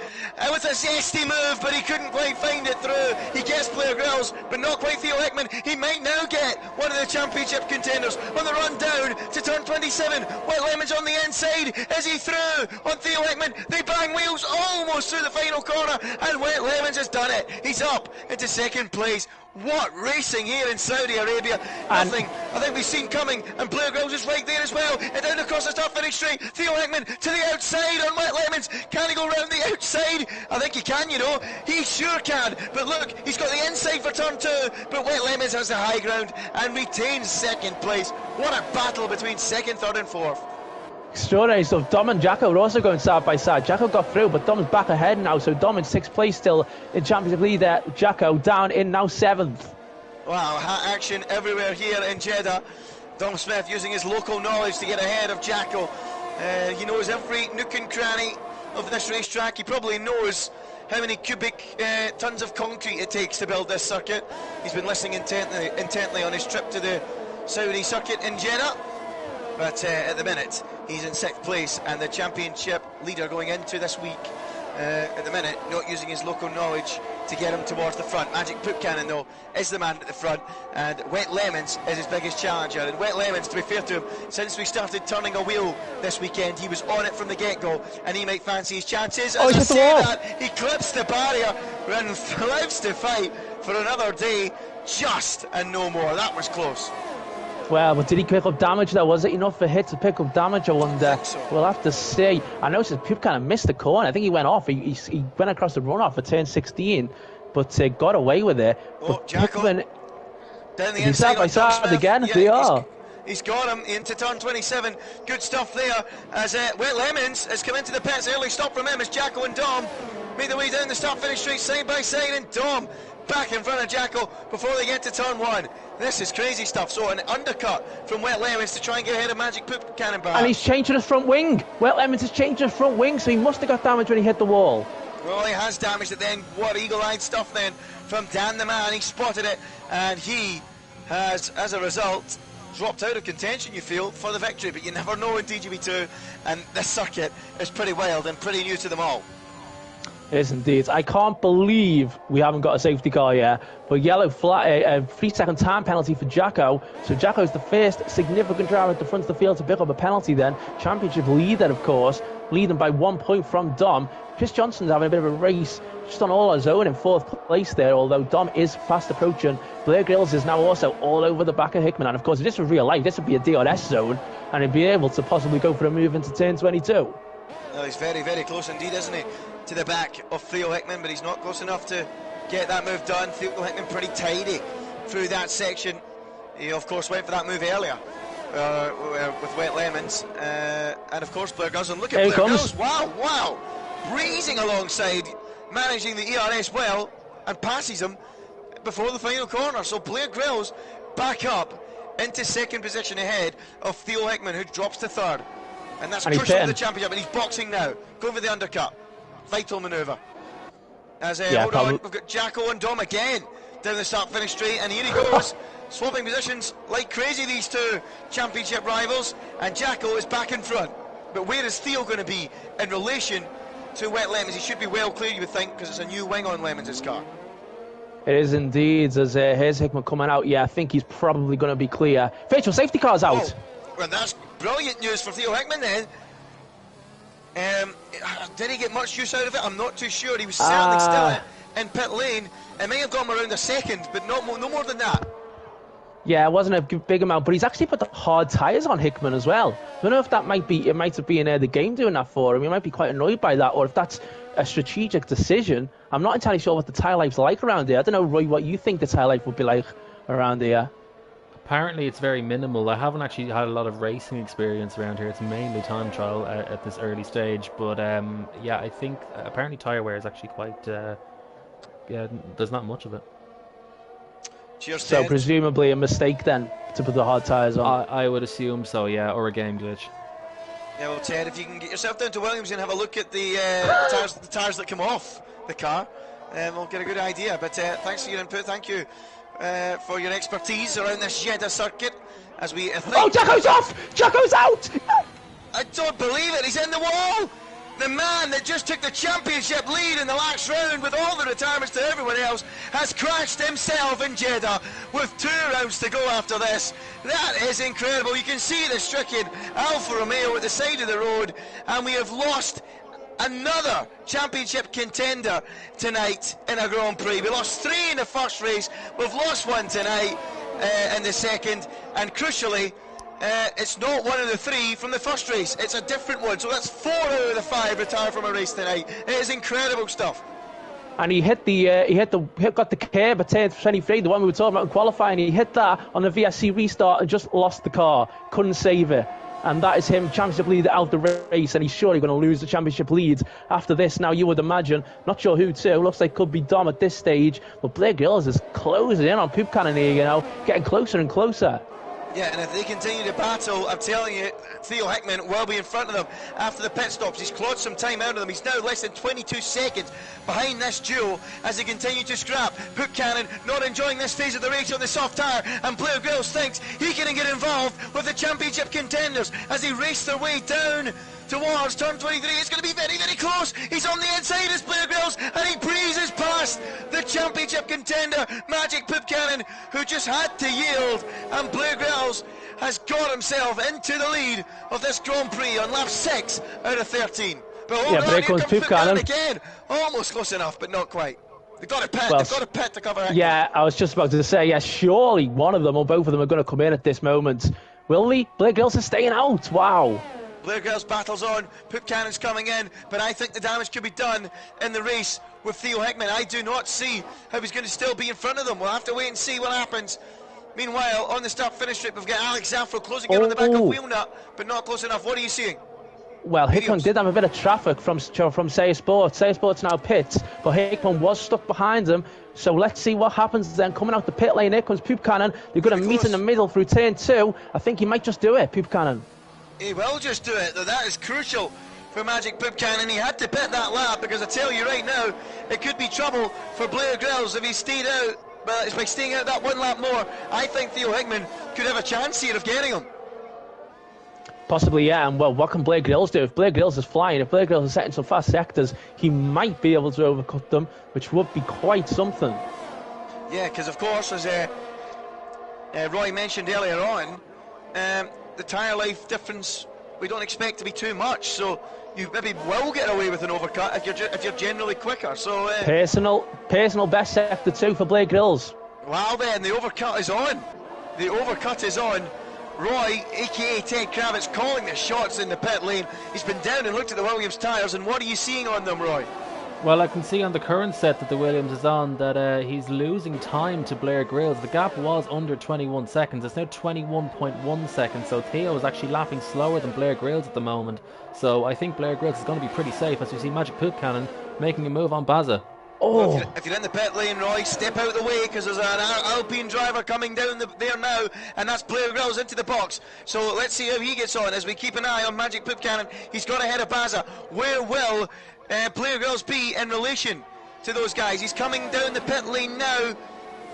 with a zesty move, but he couldn't quite find it through. He gets Blair Girls, but not quite Theo Hickman. He might now get one of the championship contenders on the run down to turn 27. Wet Lemons on the inside. Is he through on Theo Hickman? They bang wheels almost through the final corner, and Wet Lemons has done it. He's up into second place. What racing here in Saudi Arabia. Nothing I think we've seen coming, and Blair Grills is right there as well, and down across the start finish straight. Theo Hickman to the outside on Wet Lemons. Can he go round the outside? I think he can, you know, he sure can. But look, he's got the inside for turn 2, but Wet Lemons has the high ground and retains second place. What a battle between second, third and fourth. Extraordinary stuff. Dom and Jacko are also going side by side. Jacko got through, but Dom's back ahead now, so Dom in 6th place still in championship leader. Jacko down in now 7th. Wow, action everywhere here in Jeddah. Dom Smith using his local knowledge to get ahead of Jacko. He knows every nook and cranny of this racetrack. He probably knows how many cubic tons of concrete it takes to build this circuit. He's been listening intently on his trip to the Saudi circuit in Jeddah. But at the minute, he's in 6th place, and the championship leader going into this week, at the minute, not using his local knowledge to get him towards the front. Magic Poop Cannon, though, is the man at the front, and Wet Lemons is his biggest challenger. And Wet Lemons, to be fair to him, since we started turning a wheel this weekend, he was on it from the get-go, and he might fancy his chances. As I say that, he clips the barrier and lives to fight for another day, just and no more. That was close. Well, but did he pick up damage though? Was it enough for hit to pick up damage? I wonder. So. We'll have to see. I noticed Pip kind of missed the corner. I think he went off. He went across the runoff for turn 16, but got away with it. Oh, Jacko. Down the inside side by side again. Yeah, they are. He's got him into turn 27. Good stuff there. As Wet Lemons has come into the pits. Early stop from him as Jacko and Dom make their way down the start-finish straight side by side, and Dom back in front of Jacko before they get to turn 1. This is crazy stuff. So an undercut from Wet Lemons to try and get ahead of Magic Poop Cannon bar. And he's changing his front wing. Wet Lemons has changed his front wing, so he must have got damage when he hit the wall. Well, he has damaged it then. What eagle-eyed stuff then from Dan the Man. He spotted it, and he has, as a result, dropped out of contention, you feel, for the victory. But you never know in DGB2, and this circuit is pretty wild and pretty new to them all. It is indeed. I can't believe we haven't got a safety car yet. But yellow flag, a 3-second time penalty for Jacko. So Jacko's the first significant driver at the front of the field to pick up a penalty then. Championship leader, of course, leading by 1 point from Dom. Chris Johnson's having a bit of a race just on all his own in 4th place there, although Dom is fast approaching. Blair Grills is now also all over the back of Hickman. And of course, if this was real life, this would be a DRS zone, and he'd be able to possibly go for a move into turn 22. Well, he's very, very close indeed, isn't he, to the back of Theo Hickman, but he's not close enough to get that move done. Theo Hickman pretty tidy through that section. He, of course, went for that move earlier with Wet Lemons. And, of course, Blair Grills. And look at Blair Grills. Wow. Breezing alongside, managing the ERS well, and passes him before the final corner. So Blair Grills back up into 2nd position ahead of Theo Hickman, who drops to 3rd. And that's crucial for the championship, and he's boxing now. Going for the undercut. Vital manoeuvre. As hold on, we've got Jacko and Dom again down the start-finish straight, and here he goes. Swapping positions like crazy, these two championship rivals, and Jacko is back in front. But where is Theo going to be in relation to Wet Lemons? He should be well clear, you would think, because it's a new wing on Lemons' car. It is indeed. As here's Hickman coming out. Yeah, I think he's probably going to be clear. Virtual safety car's out. Oh, well, that's brilliant news for Theo Hickman then. Did he get much use out of it? I'm not too sure. He was certainly still in pit lane. It may have gone around a second, but no more than that. Yeah, it wasn't a big amount, but he's actually put the hard tyres on Hickman as well. I don't know if that might have been the game doing that for him. He might be quite annoyed by that, or if that's a strategic decision. I'm not entirely sure what the tyre life's like around here. I don't know, Roy, what you think the tyre life would be like around here. Apparently it's very minimal. I haven't actually had a lot of racing experience around here. It's mainly time trial at this early stage. But yeah, I think apparently tyre wear is actually quite... yeah, there's not much of it. Cheers, so presumably a mistake then to put the hard tyres on. I would assume so, yeah, or a game glitch. Yeah, well, Ted, if you can get yourself down to Williams and have a look at the tyres that come off the car, we'll get a good idea. But thanks for your input. Thank you for your expertise around this Jeddah circuit. As we oh, Jacko's off! Jacko's out! I don't believe it. He's in the wall. The man that just took the championship lead in the last round with all the retirements to everyone else has crashed himself in Jeddah with 2 rounds to go after this. That is incredible. You can see the stricken Alfa Romeo at the side of the road, and we have lost another championship contender tonight in a Grand Prix. We lost 3 in the first race, we've lost 1 tonight in the second, and crucially, it's not one of the 3 from the first race, it's a different one. So that's 4 out of the 5 retire from a race tonight. It is incredible stuff. And he got the curb at turn 23, the one we were talking about in qualifying. He hit that on the VSC restart and just lost the car, couldn't save it. And that is him, championship leader out the race, and he's surely going to lose the championship lead after this. Now, you would imagine, not sure who to, looks like could be Dom at this stage, but Blair Grills is closing in on Poop Cannon here, you know, getting closer and closer. Yeah, and if they continue to battle, I'm telling you, Theo Hickman will be in front of them after the pit stops. He's clawed some time out of them. He's now less than 22 seconds behind this duo as they continue to scrap. Poop Cannon not enjoying this phase of the race on the soft tyre, and Blair Grills thinks he can get involved with the championship contenders as they race their way down towards turn 23. It's going to be very, very close. He's on the inside as Blair Grills, and he breezes past the championship contender, Magic Poop Cannon, who just had to yield, and Blair Grills has got himself into the lead of this Grand Prix on lap 6 out of 13. But hold on, here comes Poop Cannon again. Almost close enough, but not quite. They've got a pit, they've got a pit to cover Hickman. Yeah, I was just about to say, yeah, surely one of them or both of them are going to come in at this moment. Will they? Blair Grills is staying out, wow. Blair Grills battles on, Poop Cannon's coming in, but I think the damage could be done in the race with Theo Hickman. I do not see how he's going to still be in front of them. We'll have to wait and see what happens. Meanwhile, on the start-finish strip, we've got Alex Zaffro closing in on the back of Wheelnut, but not close enough. What are you seeing? Well, Hickman did have a bit of traffic from Seiya Sports. Seiya Sports now pits, but Hickman was stuck behind him. So let's see what happens then. Coming out the pit lane, here comes Poop Cannon. They're going to meet in the middle through turn 2. I think he might just do it, Poop Cannon. He will just do it, though. That is crucial for Magic Poop Cannon. He had to pit that lap because I tell you right now, it could be trouble for Blair Grills if he stayed out. But it's by staying out that 1 lap more, I think Theo Hickman could have a chance here of getting him. Possibly, yeah. And well, what can Blair Grills do? If Blair Grills is flying, if Blair Grills is setting some fast sectors, he might be able to overcut them, which would be quite something. Yeah, because of course, as Roy mentioned earlier on, the tyre life difference we don't expect to be too much, so you maybe will get away with an overcut if you're generally quicker. So personal best sector 2 for Blair Grills. Wow, then the overcut is on. The overcut is on. Roy, aka Ted Kravitz, calling the shots in the pit lane. He's been down and looked at the Williams tyres, and what are you seeing on them, Roy? Well, I can see on the current set that the Williams is on that he's losing time to Blair Grills. The gap was under 21 seconds. It's now 21.1 seconds. So Theo is actually lapping slower than Blair Grills at the moment. So I think Blair Grills is going to be pretty safe as we see Magic Poop Cannon making a move on Baza. Oh. Well, if you're in the pit lane, Roy, step out of the way because there's an Alpine driver coming down there now, and that's Blair Grills into the box. So let's see how he gets on as we keep an eye on Magic Poop Cannon. He's got ahead of Baza. Where will Blair Grills be in relation to those guys? He's coming down the pit lane now,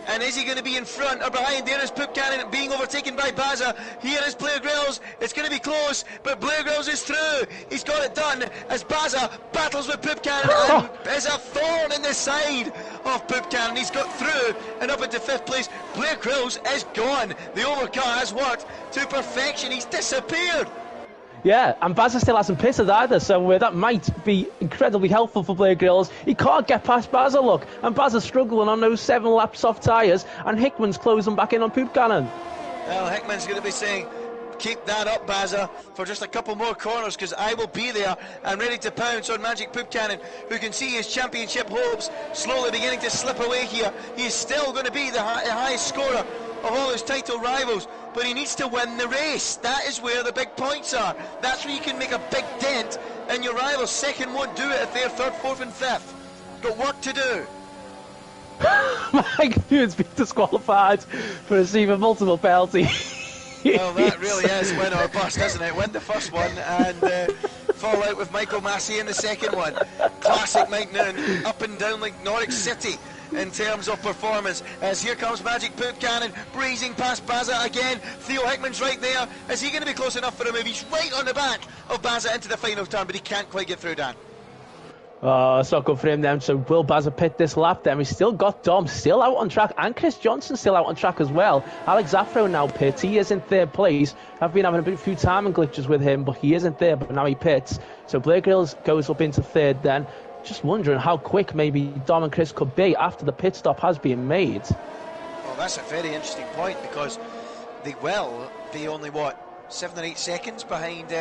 and is he going to be in front or behind? There is Poop Cannon being overtaken by Baza. Here is Blair Grills. It's going to be close, but Blair Grills is through. He's got it done as Baza battles with Poop Cannon, and there's a thorn in the side of Poop Cannon. He's got through and up into 5th place. Blair Grills is gone. The overcut has worked to perfection. He's disappeared. Yeah, and Baza still hasn't pitted either, so that might be incredibly helpful for Blair Grills. He can't get past Baza, look, and Baza's struggling on those 7-lap soft tyres, and Hickman's closing back in on Poop Cannon. Well, Hickman's going to be saying, keep that up, Baza, for just a couple more corners, because I will be there and ready to pounce on Magic Poop Cannon, who can see his championship hopes slowly beginning to slip away here. He is still going to be the highest scorer of all his title rivals, but he needs to win the race. That is where the big points are. That's where you can make a big dent in your rivals. Second won't do it if they're 3rd, 4th and 5th. Got work to do. Mike Newton's been disqualified for receiving multiple penalties. Well, that really is win or bust, isn't it? Win the first one and fall out with Michael Massey in the second one. Classic Mike Newton, up and down like Norwich City in terms of performance. As here comes Magic Poop Cannon, breezing past Baza again. Theo Hickman's right there. Is he going to be close enough for a move? He's right on the back of Baza into the final turn, but he can't quite get through, Dan. Oh, it's not good for him then. So will Bazza pit this lap then? We've still got Dom still out on track and Chris Johnson still out on track as well. Alex Afro now pits. He is in third place. I've been having a few timing glitches with him, but he is in third, but now he pits. So Blair Grills goes up into third then. Just wondering how quick maybe Dom and Chris could be after the pit stop has been made. Well, that's a very interesting point, because they will be only, 7 or 8 seconds behind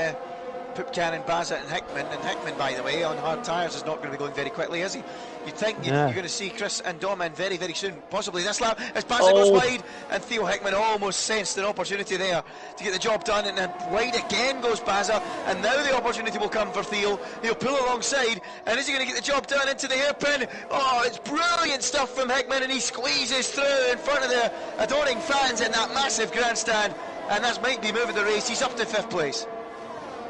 Poop Cannon, Bazza and Hickman, by the way, on hard tyres is not going to be going very quickly, is he? You'd think you're going to see Chris and Dom in very, very soon, possibly this lap, as Bazza goes wide, and Theo Hickman almost sensed an opportunity there to get the job done, and then wide again goes Bazza, and now the opportunity will come for Theo. He'll pull alongside, and is he going to get the job done into the hairpin? Oh, it's brilliant stuff from Hickman, and he squeezes through in front of the adoring fans in that massive grandstand, and that might be moving the race. He's up to 5th place.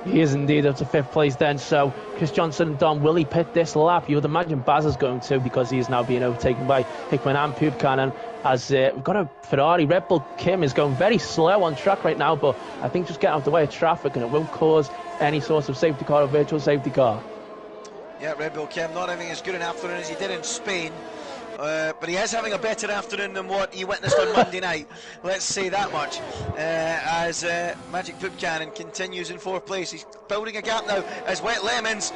He is indeed up to 5th place then. So Chris Johnson and Dom, will he pit this lap? You would imagine Baz is going to, because he is now being overtaken by Hickman and Poop Cannon. As we've got a Ferrari. Red Bull Kim is going very slow on track right now, but I think just getting out of the way of traffic, and it won't cause any sort of safety car or virtual safety car. Yeah, Red Bull Kim not having as good an afternoon as he did in Spain. But he is having a better afternoon than what he witnessed on Monday night. Let's say that much. As Magic Poop Cannon continues in 4th place. He's building a gap now as Wet Lemons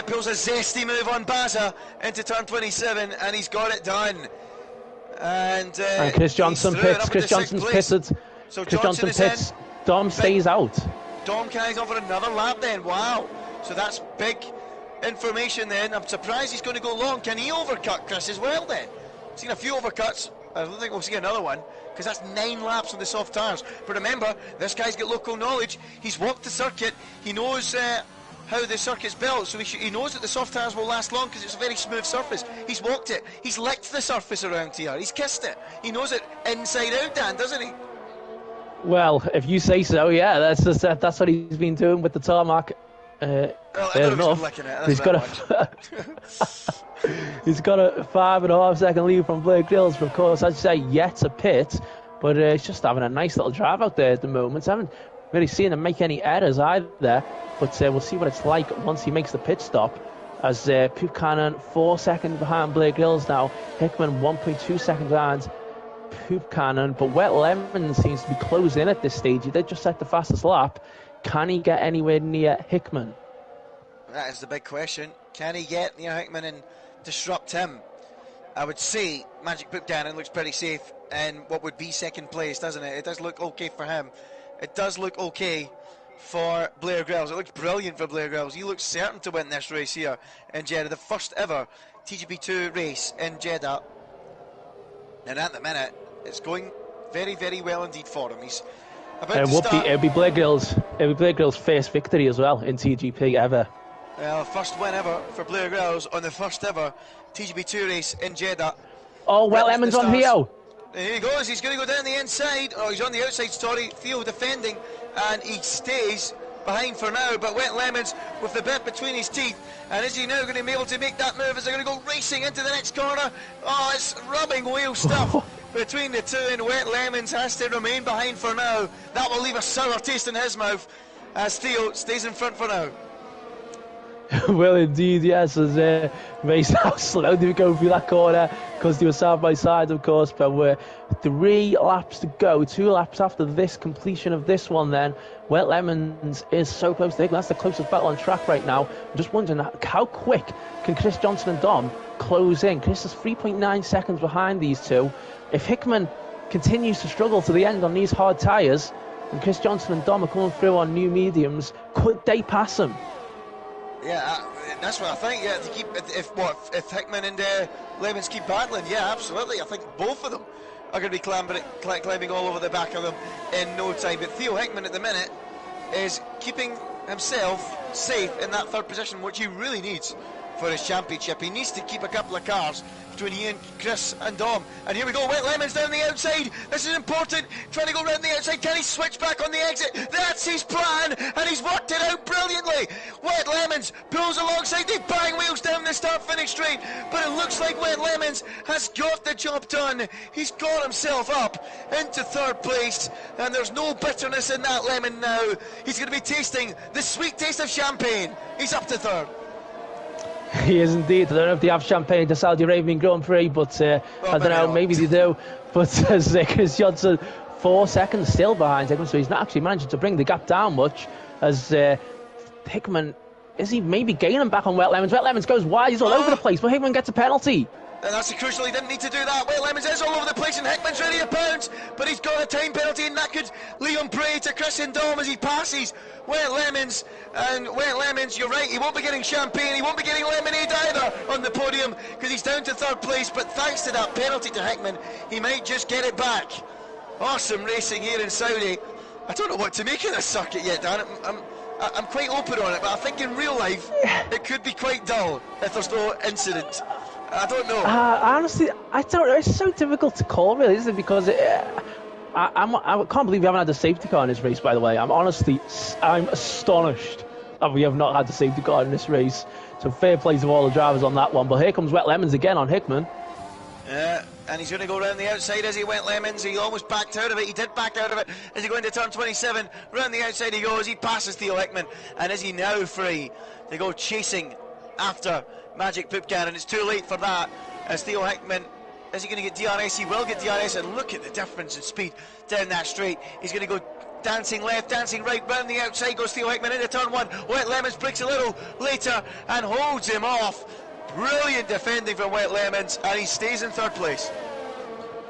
pulls a zesty move on Bazza into turn 27, and he's got it done. And Chris Johnson pits. Chris Johnson's pitted. So Chris Johnson pits. Dom stays out. Dom carries on for another lap then. Wow. So that's big information then. I'm surprised he's going to go long. Can he overcut Chris as well then? Seen a few overcuts. I don't think we'll see another one, because that's 9 laps on the soft tyres. But remember, this guy's got local knowledge. He's walked the circuit. He knows how the circuit's built, so he knows that the soft tyres will last long because it's a very smooth surface. He's walked it. He's licked the surface around here. He's kissed it. He knows it inside out, Dan, doesn't he? Well, if you say so, yeah. That's what he's been doing with the tarmac. Fair enough. He's got he's got a 5.5 second lead from Blair Grills, but of course, I'd say yet to pit, but he's just having a nice little drive out there at the moment. I haven't really seen him make any errors either, but we'll see what it's like once he makes the pit stop. As Poop Cannon 4 seconds behind Blair Grills now, Hickman 1.2 seconds behind Poop Cannon, but Wet Lemon seems to be closing in at this stage. He did just set the fastest lap. Can he get anywhere near Hickman? That is the big question. Can he get near Hickman and disrupt him? I would say Magic Poop Cannon looks pretty safe in what would be 2nd place, doesn't it? It does look okay for him. It does look okay for Blair Grills. It looks brilliant for Blair Grills. He looks certain to win this race here in Jeddah, the first ever TGP2 race in Jeddah. And at the minute, it's going very, very well indeed for him. He's It'll be Blair Grills' first victory as well in TGP ever. Well, first win ever for Blair Grills on the first ever TGP2 race in Jeddah. Oh, Wet Lemon's on Theo. There he goes. He's going to go down the inside. Oh, he's on the outside, sorry. Theo defending, and he stays behind for now. But Wet Lemons with the bit between his teeth. And is he now going to be able to make that move? Is he going to go racing into the next corner? Oh, it's rubbing wheel stuff between the two, and Wet Lemons has to remain behind for now. That will leave a sour taste in his mouth as Theo stays in front for now. Well, indeed, yes. As Mace, how slow did we go through that corner? Because they were side by side, of course. But we're 3 laps to go. 2 laps after this completion of this one. Then Wet Lemons is so close to Hickman. That's the closest battle on track right now. I'm just wondering how quick can Chris Johnson and Dom close in. Chris is 3.9 seconds behind these two. If Hickman continues to struggle to the end on these hard tyres, and Chris Johnson and Dom are coming through on new mediums, could they pass him? Yeah, that's what I think. Yeah, to keep if Hickman and Lemons keep battling, yeah, absolutely. I think both of them are going to be climbing all over the back of them in no time. But Theo Hickman at the minute is keeping himself safe in that 3rd position, which he really needs for his championship. He needs to keep a couple of cars between he and Chris and Dom. And here we go, Wet Lemons down the outside. This is important. Trying to go round the outside. Can he switch back on the exit? That's his plan, and he's worked it out brilliantly. Wet Lemons pulls alongside. They bang wheels down the start-finish straight. But it looks like Wet Lemons has got the job done. He's got himself up into 3rd place, and there's no bitterness in that lemon now. He's going to be tasting the sweet taste of champagne. He's up to 3rd. He is indeed. I don't know if they have champagne at the Saudi Arabian Grand Prix, but I don't know, maybe they do. But Chris Johnson, 4 seconds still behind Hickman, so he's not actually managing to bring the gap down much. As Hickman, is he maybe gaining back on Wet Lemons? Wet Lemons goes wide, he's all over the place, but Hickman gets a penalty. And that's crucial, he didn't need to do that. Wet Lemons is all over the place and Hickman's ready to pounce, but he's got a time penalty and that could leave him prey to Chris and Dom as he passes Wet Lemons. And Wet Lemons, you're right, he won't be getting champagne, he won't be getting lemonade either on the podium because he's down to 3rd place, but thanks to that penalty to Hickman, he might just get it back. Awesome racing here in Saudi. I don't know what to make of this circuit yet, Dan. I'm quite open on it, but I think in real life it could be quite dull if there's no incident. I don't know. Honestly, I don't know. It's so difficult to call, really, isn't it? Because I can't believe we haven't had a safety car in this race, by the way. I'm astonished that we have not had the safety car in this race. So fair play to all the drivers on that one. But here comes Wet Lemons again on Hickman. And he's going to go around the outside as he went Lemons. He almost backed out of it. He did back out of it as he go into turn 27. Round the outside he goes. He passes Theo Hickman. And is he now free to go chasing after Magic Poop Can? And it's too late for that as Theo Hickman, is he going to get DRS? He will get DRS. And look at the difference in speed down that straight. He's going to go dancing left, dancing right, round the outside goes Theo Hickman into turn 1. Wet Lemons breaks a little later and holds him off. Brilliant defending from Wet Lemons, and he stays in 3rd place.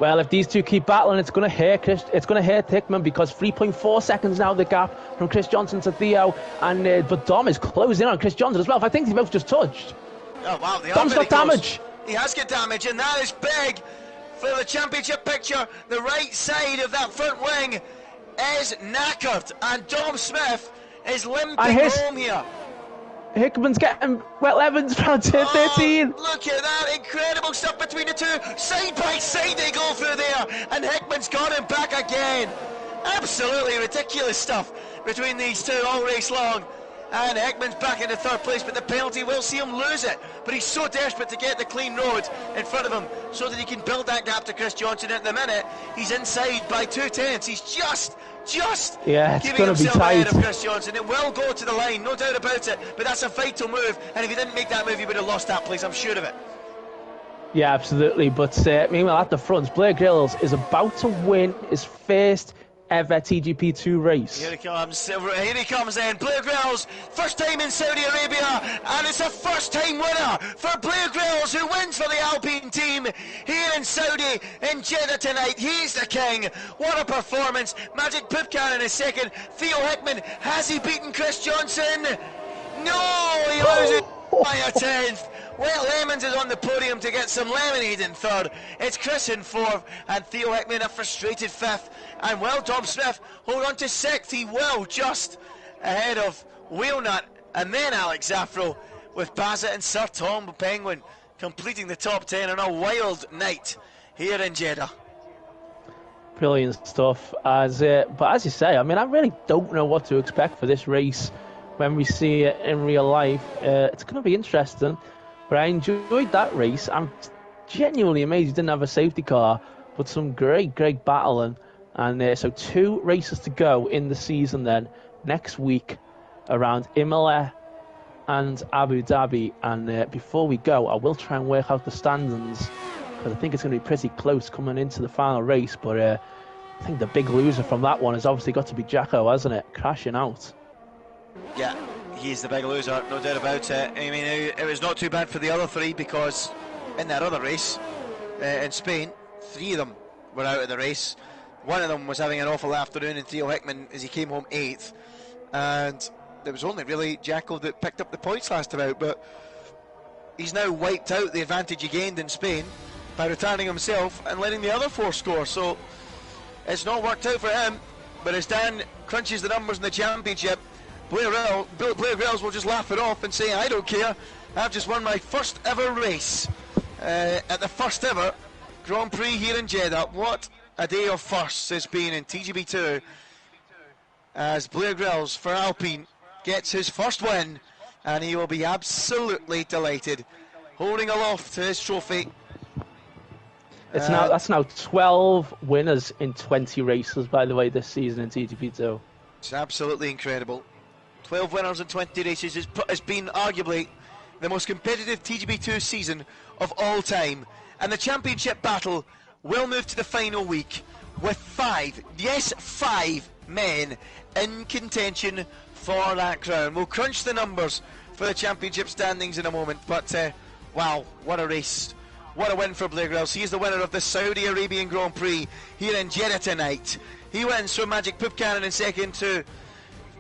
Well, if these two keep battling, it's going to hurt Hickman, because 3.4 seconds now the gap from Chris Johnson to Theo, and but Dom is closing in on Chris Johnson as well. I think they both just touched. Oh wow, Dom's got damage. He has got damage, and that is big for the championship picture. The right side of that front wing is knackered, and Dom Smith is limping home here. Hickman's getting Wet Lemons round turn 13. Look at that, incredible stuff between the two. Side by side they go through there, and Hickman's got him back again. Absolutely ridiculous stuff between these two all race long. And Hickman's back into 3rd place, but the penalty will see him lose it. But he's so desperate to get the clean road in front of him so that he can build that gap to Chris Johnson. At the minute, he's inside by 2/10. He's just giving himself ahead of Chris Johnson. It will go to the line, no doubt about it, but that's a vital move, and if he didn't make that move he would have lost that place, I'm sure of it. Yeah, absolutely. But meanwhile at the front, Blair Grills is about to win his first ever TGP2 race. Here he comes then, Blair Grills, first time in Saudi Arabia, and it's a first time winner for Blair Grills, who wins for the Alpine team here in Saudi, in Jeddah tonight. He's the king. What a performance. Magic Poop Can in a second. Theo Hickman, has he beaten Chris Johnson? No, he loses by a 10th. Wet Lemons is on the podium to get some lemonade in 3rd. It's Chris in 4th, and Theo Hickman a frustrated 5th. And well, Dom Smith hold on to 6th. He will, just ahead of Wheelnut and then Alex Zaffro, with Baza and Sir Tom Penguin completing the top 10 on a wild night here in Jeddah. Brilliant stuff. But as you say, I mean, I really don't know what to expect for this race when we see it in real life. It's going to be interesting. But I enjoyed that race. I'm genuinely amazed he didn't have a safety car, but some great battling. And so 2 races to go in the season then, next week, around Imola and Abu Dhabi. And before we go, I will try and work out the standings, because I think it's going to be pretty close coming into the final race. But I think the big loser from that one has obviously got to be Jacko, hasn't it? Crashing out. Yeah. He's the big loser, no doubt about it. I mean, it was not too bad for the other 3, because in that other race in Spain, 3 of them were out of the race. One of them was having an awful afternoon, and Theo Hickman, as he came home 8th. And there was only really Jacko that picked up the points last time out, but he's now wiped out the advantage he gained in Spain by returning himself and letting the other 4 score. So it's not worked out for him, but as Dan crunches the numbers in the championship, Blair Grills will just laugh it off and say, I don't care, I've just won my first ever race at the first ever Grand Prix here in Jeddah. What a day of firsts it's been in TGP2, as Blair Grills for Alpine gets his first win, and he will be absolutely delighted, holding aloft to his trophy. That's now 12 winners in 20 races, by the way, this season in TGP2. It's absolutely incredible. 12 winners in 20 races has been arguably the most competitive TGP2 season of all time. And the championship battle will move to the final week with 5 men in contention for that crown. We'll crunch the numbers for the championship standings in a moment, but wow, what a race. What a win for Blair Grills. He is the winner of the Saudi Arabian Grand Prix here in Jeddah tonight. He wins from Magic Poopcannon in second to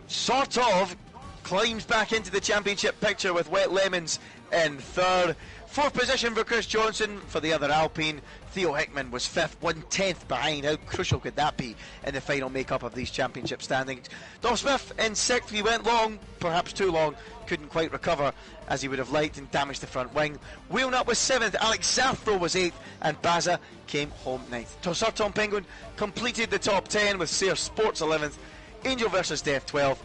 sort of climbs back into the championship picture with Wet Lemons in third. Fourth position for Chris Johnson for the other Alpine. Theo Hickman was fifth, 1/10 behind. How crucial could that be in the final make-up of these championship standings? Dom Smith in sixth. He went long, perhaps too long, couldn't quite recover as he would have liked and damaged the front wing. Wheelnut was seventh, Alex Zathro was eighth, and Baza came home ninth. Sir Tom Penguin completed the top 10 with Sayre Sports 11th, Angel versus Death 12th,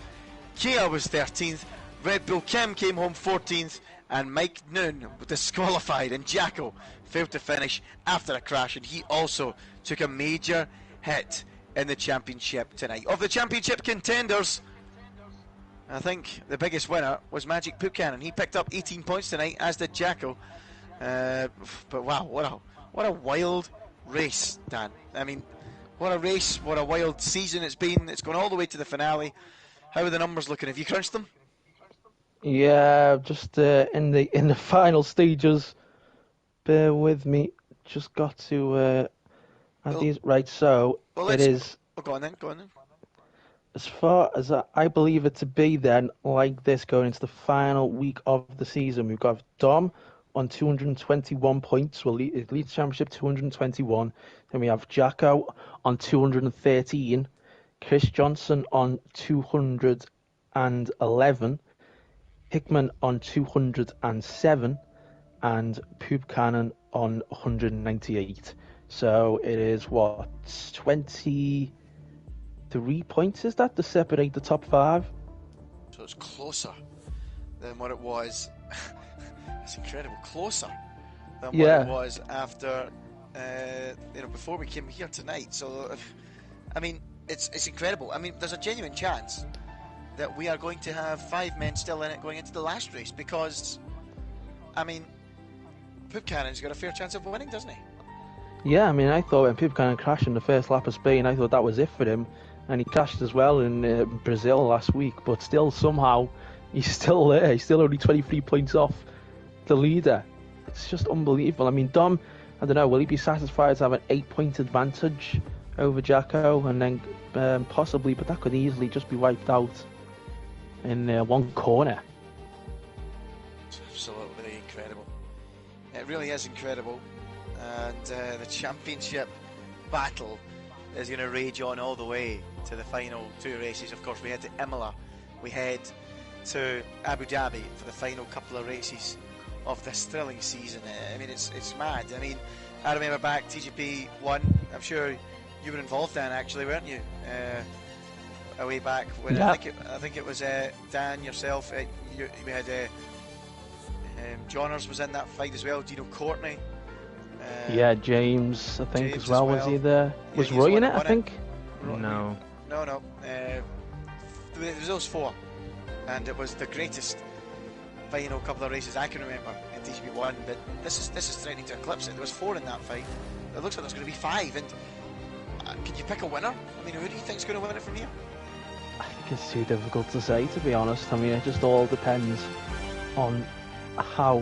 Kia was 13th, Red Bull Kim came home 14th, and Mike Noon disqualified, and Jacko failed to finish after a crash, and he also took a major hit in the championship tonight. Of the championship contenders, I think the biggest winner was Magic Poopcannon. He picked up 18 points tonight, as did Jacko. But wow, what a wild race, Dan. I mean, what a race, what a wild season it's been. It's gone all the way to the finale. How are the numbers looking? Have you crunched them? Yeah, just in the final stages. Bear with me. Just got to add these right. So it is. Oh, go on then. As far as I believe it to be, then, like this, going into the final week of the season, we've got Dom on 221 points. Well, leads the championship 221. Then we have Jacko on 213. Chris Johnson on 211. Hickman on 207. And Poopcannon on 198. So it is, 23 points, is that, to separate the top 5? So it's closer than what it was. It's incredible, closer than what it was after, before we came here tonight. So, I mean, it's incredible. I mean, there's a genuine chance that we are going to have 5 men still in it going into the last race, because, I mean, Poopcannon's got a fair chance of winning, doesn't he? Yeah, I mean, I thought when Poopcannon crashed in the first lap of Spain, I thought that was it for him. And he crashed as well in Brazil last week, but still, somehow, he's still there. He's still only 23 points off the leader. It's just unbelievable. I mean, Dom, I don't know, will he be satisfied to have an 8-point advantage over Jacko? And then possibly, but that could easily just be wiped out in one corner. It's absolutely incredible. It really is incredible. And the championship battle is going to rage on all the way to the final 2 races. Of course, we head to Imola, we head to Abu Dhabi for the final couple of races of this thrilling season. I mean, it's mad. I mean, I remember back TGP 1, I'm sure you were involved, Dan, actually, weren't you? Way back when, yeah. I think it was Dan, yourself, we had Johners was in that fight as well, Dino Courtney. Yeah, James, I think, as well. Was he there? Yeah, was Roy in it, I think? No. There was those 4, and it was the greatest final couple of races I can remember in TGP1. But this is threatening to eclipse it. There was 4 in that fight. It looks like there's going to be 5. And can you pick a winner? I mean, who do you think's going to win it from here? I think it's too difficult to say, to be honest. I mean, it just all depends on how.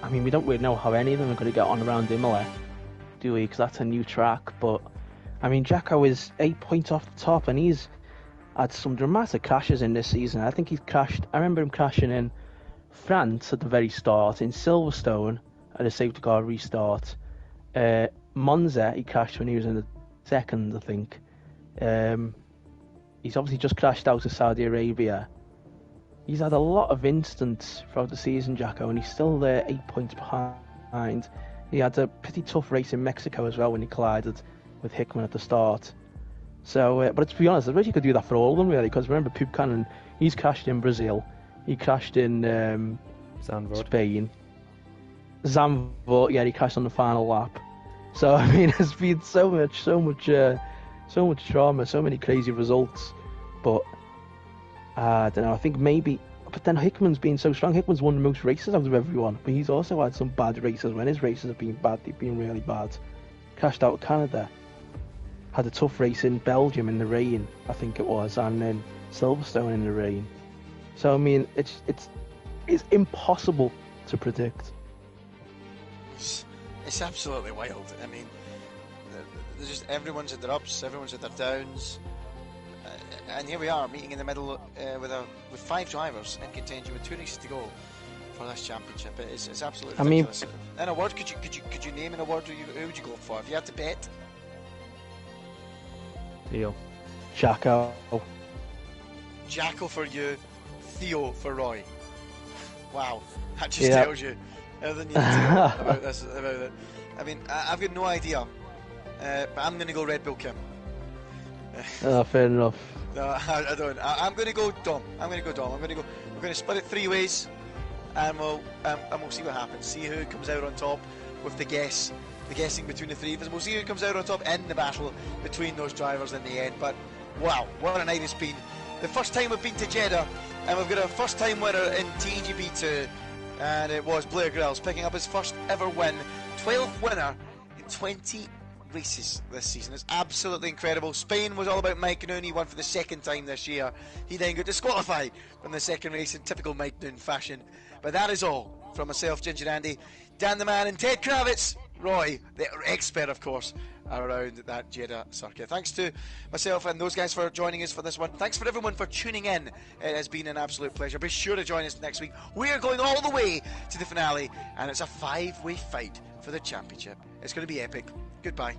I mean, we don't really know how any of them are going to get on around Imola, do we? Because that's a new track. But, I mean, Jacko is 8 points off the top, and he's had some dramatic crashes in this season. I think he's crashed. I remember him crashing in France at the very start, in Silverstone at a safety car restart. Monza, he crashed when he was in the second, I think. He's obviously just crashed out of Saudi Arabia. He's had a lot of incidents throughout the season, Jacko, and he's still there 8 points behind. He had a pretty tough race in Mexico as well when he collided with Hickman at the start. So, but to be honest, I wish you could do that for all of them, really, because remember, Poopcannon, he's crashed in Brazil. He crashed in Spain. Zandvoort, yeah, he crashed on the final lap. So, I mean, there's been so much drama, so many crazy results. But I don't know. I think maybe But then Hickman's been so strong. Hickman's won the most races out of everyone, but he's also had some bad races. When his races have been bad, they've been really bad. Crashed out of Canada. Had a tough race in Belgium in the rain, I think it was, and then Silverstone in the rain. So I mean, it's impossible to predict. It's absolutely wild. I mean, there's just everyone's at their ups, everyone's at their downs, and here we are meeting in the middle with 5 drivers in contention with 2 races to go for this championship. It's absolutely ridiculous. An award? Could you name an award? Who would you go for if you had to bet? Theo. Jacko for you, Theo for Roy. Wow, that just tells you everything you need to know about it. I mean, I've got no idea, but I'm going to go Red Bull Kim. Fair enough. No, I don't. I'm going to go Dom. We're going to split it 3 ways, and we'll see what happens. See who comes out on top with the guessing between the 3 of us. We'll see who comes out on top in the battle between those drivers in the end. But wow, what a night it's been. The first time we've been to Jeddah, and we've got a first time winner in TGP2, and it was Blair Grills picking up his first ever win, 12th winner in 20 races this season. It's absolutely incredible. Spain was all about Mike Noon. He won for the 2nd time this year. He then got disqualified from the 2nd race in typical Mike Noon fashion. But that is all from myself, Ginger Andy, Dan the Man, and Ted Kravitz. Roy, the expert, of course, around that Jeddah circuit. Thanks to myself and those guys for joining us for this one. Thanks for everyone for tuning in. It has been an absolute pleasure. Be sure to join us next week. We are going all the way to the finale, and it's a 5-way fight for the championship. It's going to be epic. Goodbye.